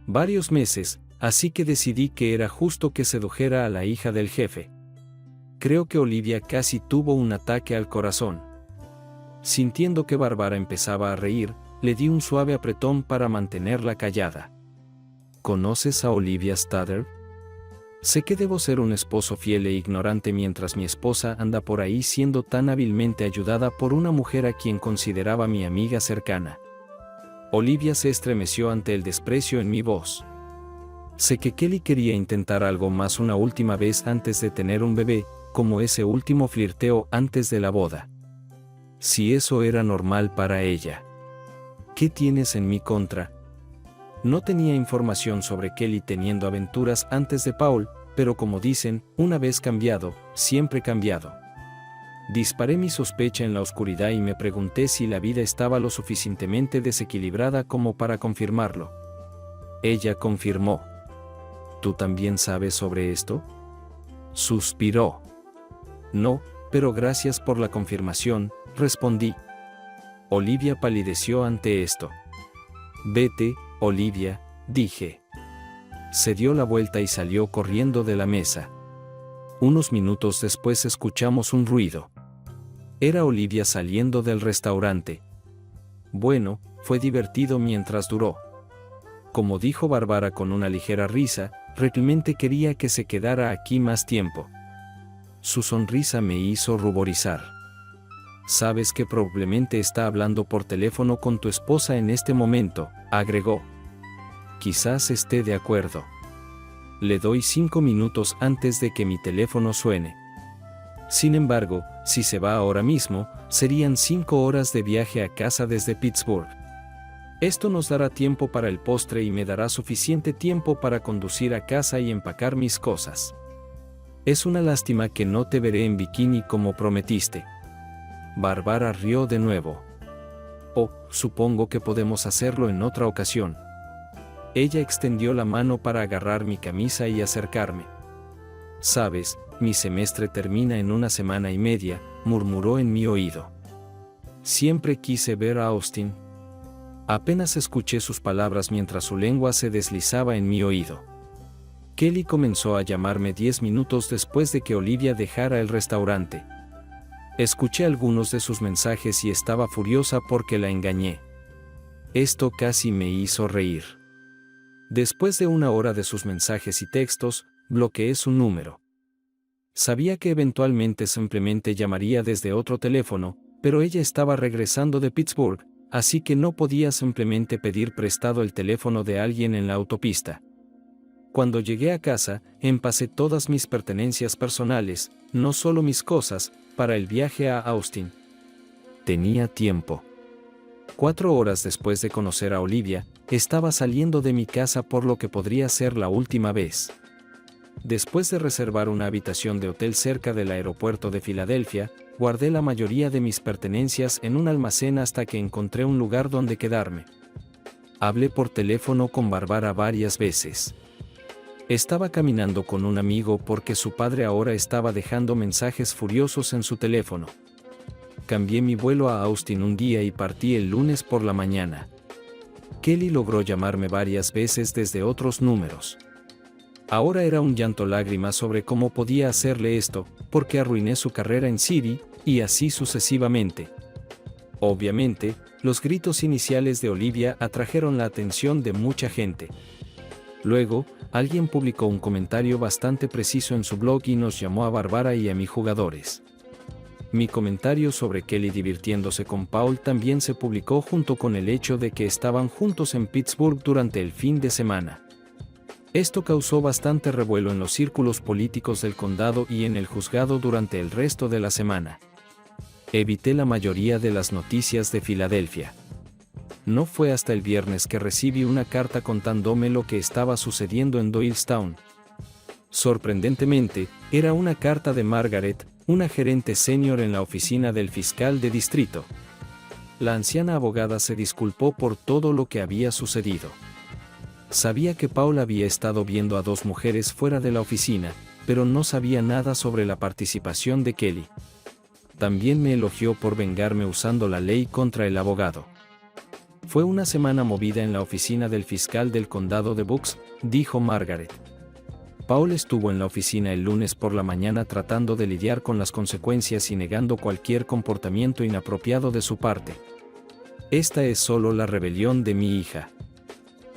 varios meses, así que decidí que era justo que sedujera a la hija del jefe». Creo que Olivia casi tuvo un ataque al corazón. Sintiendo que Bárbara empezaba a reír, le di un suave apretón para mantenerla callada. ¿Conoces a Olivia Stutter? Sé que debo ser un esposo fiel e ignorante mientras mi esposa anda por ahí siendo tan hábilmente ayudada por una mujer a quien consideraba mi amiga cercana. Olivia se estremeció ante el desprecio en mi voz. Sé que Kelly quería intentar algo más una última vez antes de tener un bebé, como ese último flirteo antes de la boda. Si eso era normal para ella. ¿Qué tienes en mi contra? No tenía información sobre Kelly teniendo aventuras antes de Paul, pero como dicen, una vez cambiado, siempre cambiado. Disparé mi sospecha en la oscuridad y me pregunté si la vida estaba lo suficientemente desequilibrada como para confirmarlo. Ella confirmó. ¿Tú también sabes sobre esto? Suspiró. No, pero gracias por la confirmación, respondí. Olivia palideció ante esto. Vete, Olivia, dije. Se dio la vuelta y salió corriendo de la mesa. Unos minutos después escuchamos un ruido. Era Olivia saliendo del restaurante. Bueno, fue divertido mientras duró. Como dijo Bárbara con una ligera risa, realmente quería que se quedara aquí más tiempo. Su sonrisa me hizo ruborizar. Sabes que probablemente está hablando por teléfono con tu esposa en este momento, agregó. Quizás esté de acuerdo. Le doy 5 minutos antes de que mi teléfono suene. Sin embargo, si se va ahora mismo, serían 5 horas de viaje a casa desde Pittsburgh. Esto nos dará tiempo para el postre y me dará suficiente tiempo para conducir a casa y empacar mis cosas. Es una lástima que no te veré en bikini como prometiste. Bárbara rió de nuevo. Oh, supongo que podemos hacerlo en otra ocasión. Ella extendió la mano para agarrar mi camisa y acercarme. Sabes, mi semestre termina en 1 semana y media, murmuró en mi oído. Siempre quise ver a Austin. Apenas escuché sus palabras mientras su lengua se deslizaba en mi oído. Kelly comenzó a llamarme 10 minutos después de que Olivia dejara el restaurante. Escuché algunos de sus mensajes y estaba furiosa porque la engañé. Esto casi me hizo reír. Después de 1 hora de sus mensajes y textos, bloqueé su número. Sabía que eventualmente simplemente llamaría desde otro teléfono, pero ella estaba regresando de Pittsburgh, así que no podía simplemente pedir prestado el teléfono de alguien en la autopista. Cuando llegué a casa, empacé todas mis pertenencias personales, no solo mis cosas, para el viaje a Austin. Tenía tiempo. 4 horas después de conocer a Olivia, estaba saliendo de mi casa por lo que podría ser la última vez. Después de reservar una habitación de hotel cerca del aeropuerto de Filadelfia, guardé la mayoría de mis pertenencias en un almacén hasta que encontré un lugar donde quedarme. Hablé por teléfono con Bárbara varias veces. Estaba caminando con un amigo porque su padre ahora estaba dejando mensajes furiosos en su teléfono. Cambié mi vuelo a Austin un día y partí el lunes por la mañana. Kelly logró llamarme varias veces desde otros números. Ahora era un llanto lágrimas sobre cómo podía hacerle esto, porque arruiné su carrera en City, y así sucesivamente. Obviamente, los gritos iniciales de Olivia atrajeron la atención de mucha gente. Luego, alguien publicó un comentario bastante preciso en su blog y nos llamó a Bárbara y a mis jugadores. Mi comentario sobre Kelly divirtiéndose con Paul también se publicó junto con el hecho de que estaban juntos en Pittsburgh durante el fin de semana. Esto causó bastante revuelo en los círculos políticos del condado y en el juzgado durante el resto de la semana. Evité la mayoría de las noticias de Filadelfia. No fue hasta el viernes que recibí una carta contándome lo que estaba sucediendo en Doylestown. Sorprendentemente, era una carta de Margaret, una gerente senior en la oficina del fiscal de distrito. La anciana abogada se disculpó por todo lo que había sucedido. Sabía que Paul había estado viendo a 2 mujeres fuera de la oficina, pero no sabía nada sobre la participación de Kelly. También me elogió por vengarme usando la ley contra el abogado. Fue una semana movida en la oficina del fiscal del condado de Bucks, dijo Margaret. Paul estuvo en la oficina el lunes por la mañana tratando de lidiar con las consecuencias y negando cualquier comportamiento inapropiado de su parte. Esta es solo la rebelión de mi hija.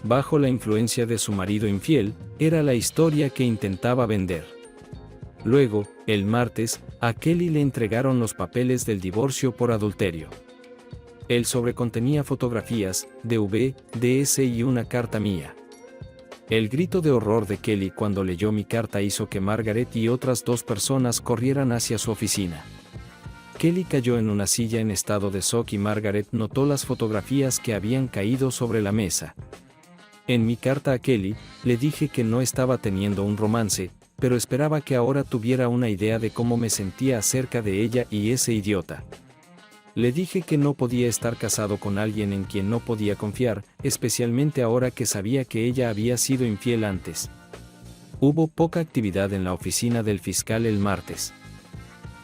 Bajo la influencia de su marido infiel, era la historia que intentaba vender. Luego, el martes, a Kelly le entregaron los papeles del divorcio por adulterio. El sobre contenía fotografías, DVDs y una carta mía. El grito de horror de Kelly cuando leyó mi carta hizo que Margaret y otras 2 personas corrieran hacia su oficina. Kelly cayó en una silla en estado de shock y Margaret notó las fotografías que habían caído sobre la mesa. En mi carta a Kelly, le dije que no estaba teniendo un romance, pero esperaba que ahora tuviera una idea de cómo me sentía acerca de ella y ese idiota. Le dije que no podía estar casado con alguien en quien no podía confiar, especialmente ahora que sabía que ella había sido infiel antes. Hubo poca actividad en la oficina del fiscal el martes.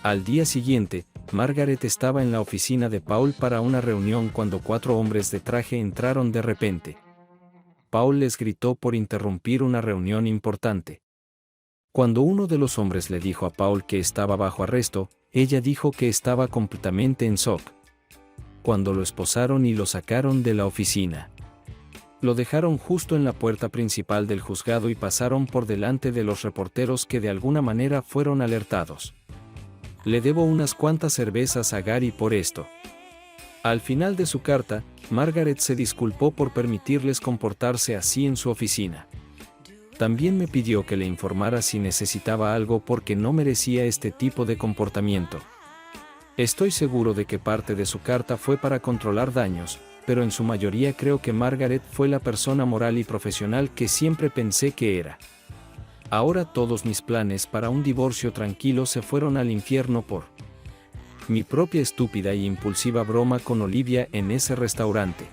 Al día siguiente, Margaret estaba en la oficina de Paul para una reunión cuando 4 hombres de traje entraron de repente. Paul les gritó por interrumpir una reunión importante. Cuando uno de los hombres le dijo a Paul que estaba bajo arresto, ella dijo que estaba completamente en shock. Cuando lo esposaron y lo sacaron de la oficina. Lo dejaron justo en la puerta principal del juzgado y pasaron por delante de los reporteros que de alguna manera fueron alertados. Le debo unas cuantas cervezas a Gary por esto. Al final de su carta, Margaret se disculpó por permitirles comportarse así en su oficina. También me pidió que le informara si necesitaba algo porque no merecía este tipo de comportamiento. Estoy seguro de que parte de su carta fue para controlar daños, pero en su mayoría creo que Margaret fue la persona moral y profesional que siempre pensé que era. Ahora todos mis planes para un divorcio tranquilo se fueron al infierno por mi propia estúpida y impulsiva broma con Olivia en ese restaurante.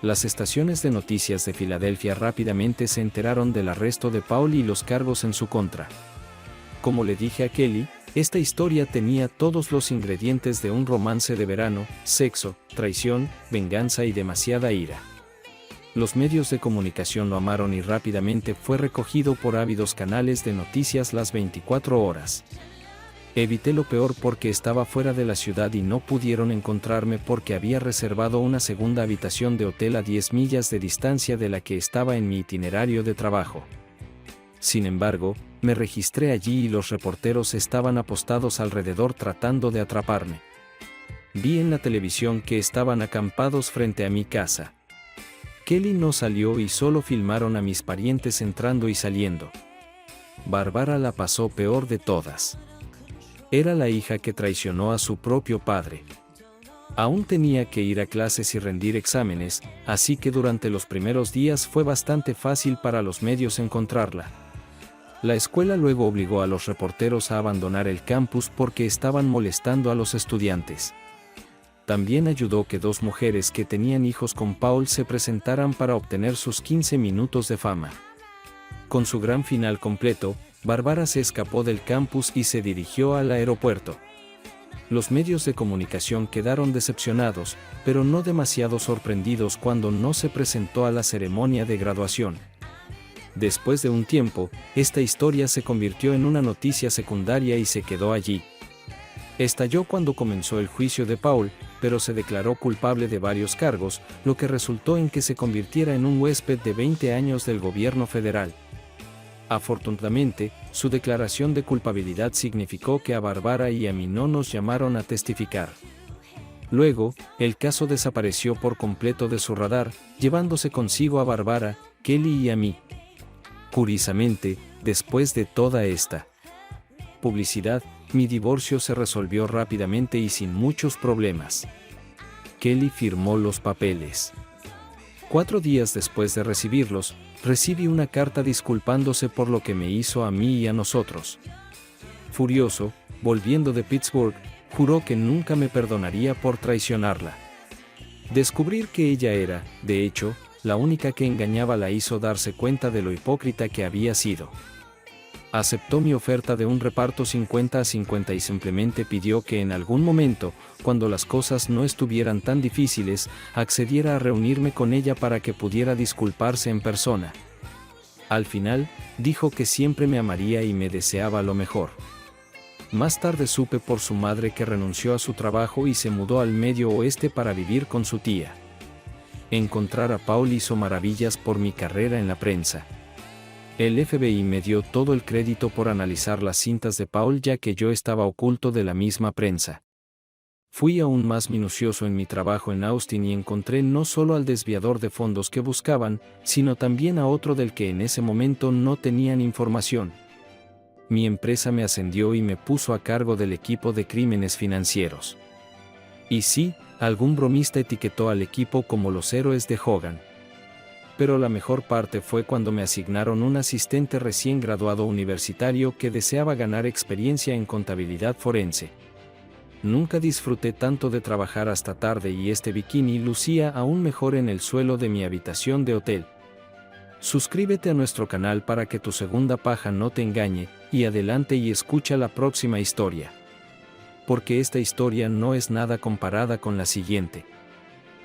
Las estaciones de noticias de Filadelfia rápidamente se enteraron del arresto de Paul y los cargos en su contra. Como le dije a Kelly, esta historia tenía todos los ingredientes de un romance de verano: sexo, traición, venganza y demasiada ira. Los medios de comunicación lo amaron y rápidamente fue recogido por ávidos canales de noticias las 24 horas. Evité lo peor porque estaba fuera de la ciudad y no pudieron encontrarme porque había reservado una segunda habitación de hotel a 10 millas de distancia de la que estaba en mi itinerario de trabajo. Sin embargo, me registré allí y los reporteros estaban apostados alrededor tratando de atraparme. Vi en la televisión que estaban acampados frente a mi casa. Kelly no salió y solo filmaron a mis parientes entrando y saliendo. Bárbara la pasó peor de todas. Era la hija que traicionó a su propio padre. Aún tenía que ir a clases y rendir exámenes, así que durante los primeros días fue bastante fácil para los medios encontrarla. La escuela luego obligó a los reporteros a abandonar el campus porque estaban molestando a los estudiantes. También ayudó que 2 mujeres que tenían hijos con Paul se presentaran para obtener sus 15 minutos de fama. Con su gran final completo, Bárbara se escapó del campus y se dirigió al aeropuerto. Los medios de comunicación quedaron decepcionados, pero no demasiado sorprendidos cuando no se presentó a la ceremonia de graduación. Después de un tiempo, esta historia se convirtió en una noticia secundaria y se quedó allí. Estalló cuando comenzó el juicio de Paul, pero se declaró culpable de varios cargos, lo que resultó en que se convirtiera en un huésped de 20 años del gobierno federal. Afortunadamente, su declaración de culpabilidad significó que a Bárbara y a mí no nos llamaron a testificar. Luego, el caso desapareció por completo de su radar, llevándose consigo a Bárbara, Kelly y a mí. Curiosamente, después de toda esta publicidad, mi divorcio se resolvió rápidamente y sin muchos problemas. Kelly firmó los papeles. 4 días después de recibirlos, recibí una carta disculpándose por lo que me hizo a mí y a nosotros. Furioso, volviendo de Pittsburgh, juró que nunca me perdonaría por traicionarla. Descubrir que ella era, de hecho, la única que engañaba la hizo darse cuenta de lo hipócrita que había sido. Aceptó mi oferta de un reparto 50-50 y simplemente pidió que en algún momento, cuando las cosas no estuvieran tan difíciles, accediera a reunirme con ella para que pudiera disculparse en persona. Al final, dijo que siempre me amaría y me deseaba lo mejor. Más tarde supe por su madre que renunció a su trabajo y se mudó al Medio Oeste para vivir con su tía. Encontrar a Paul hizo maravillas por mi carrera en la prensa. El FBI me dio todo el crédito por analizar las cintas de Paul ya que yo estaba oculto de la misma prensa. Fui aún más minucioso en mi trabajo en Austin y encontré no solo al desviador de fondos que buscaban, sino también a otro del que en ese momento no tenían información. Mi empresa me ascendió y me puso a cargo del equipo de crímenes financieros. Y sí, algún bromista etiquetó al equipo como los héroes de Hogan. Pero la mejor parte fue cuando me asignaron un asistente recién graduado universitario que deseaba ganar experiencia en contabilidad forense. Nunca disfruté tanto de trabajar hasta tarde y este bikini lucía aún mejor en el suelo de mi habitación de hotel. Suscríbete a nuestro canal para que tu segunda paja no te engañe, y adelante y escucha la próxima historia. Porque esta historia no es nada comparada con la siguiente.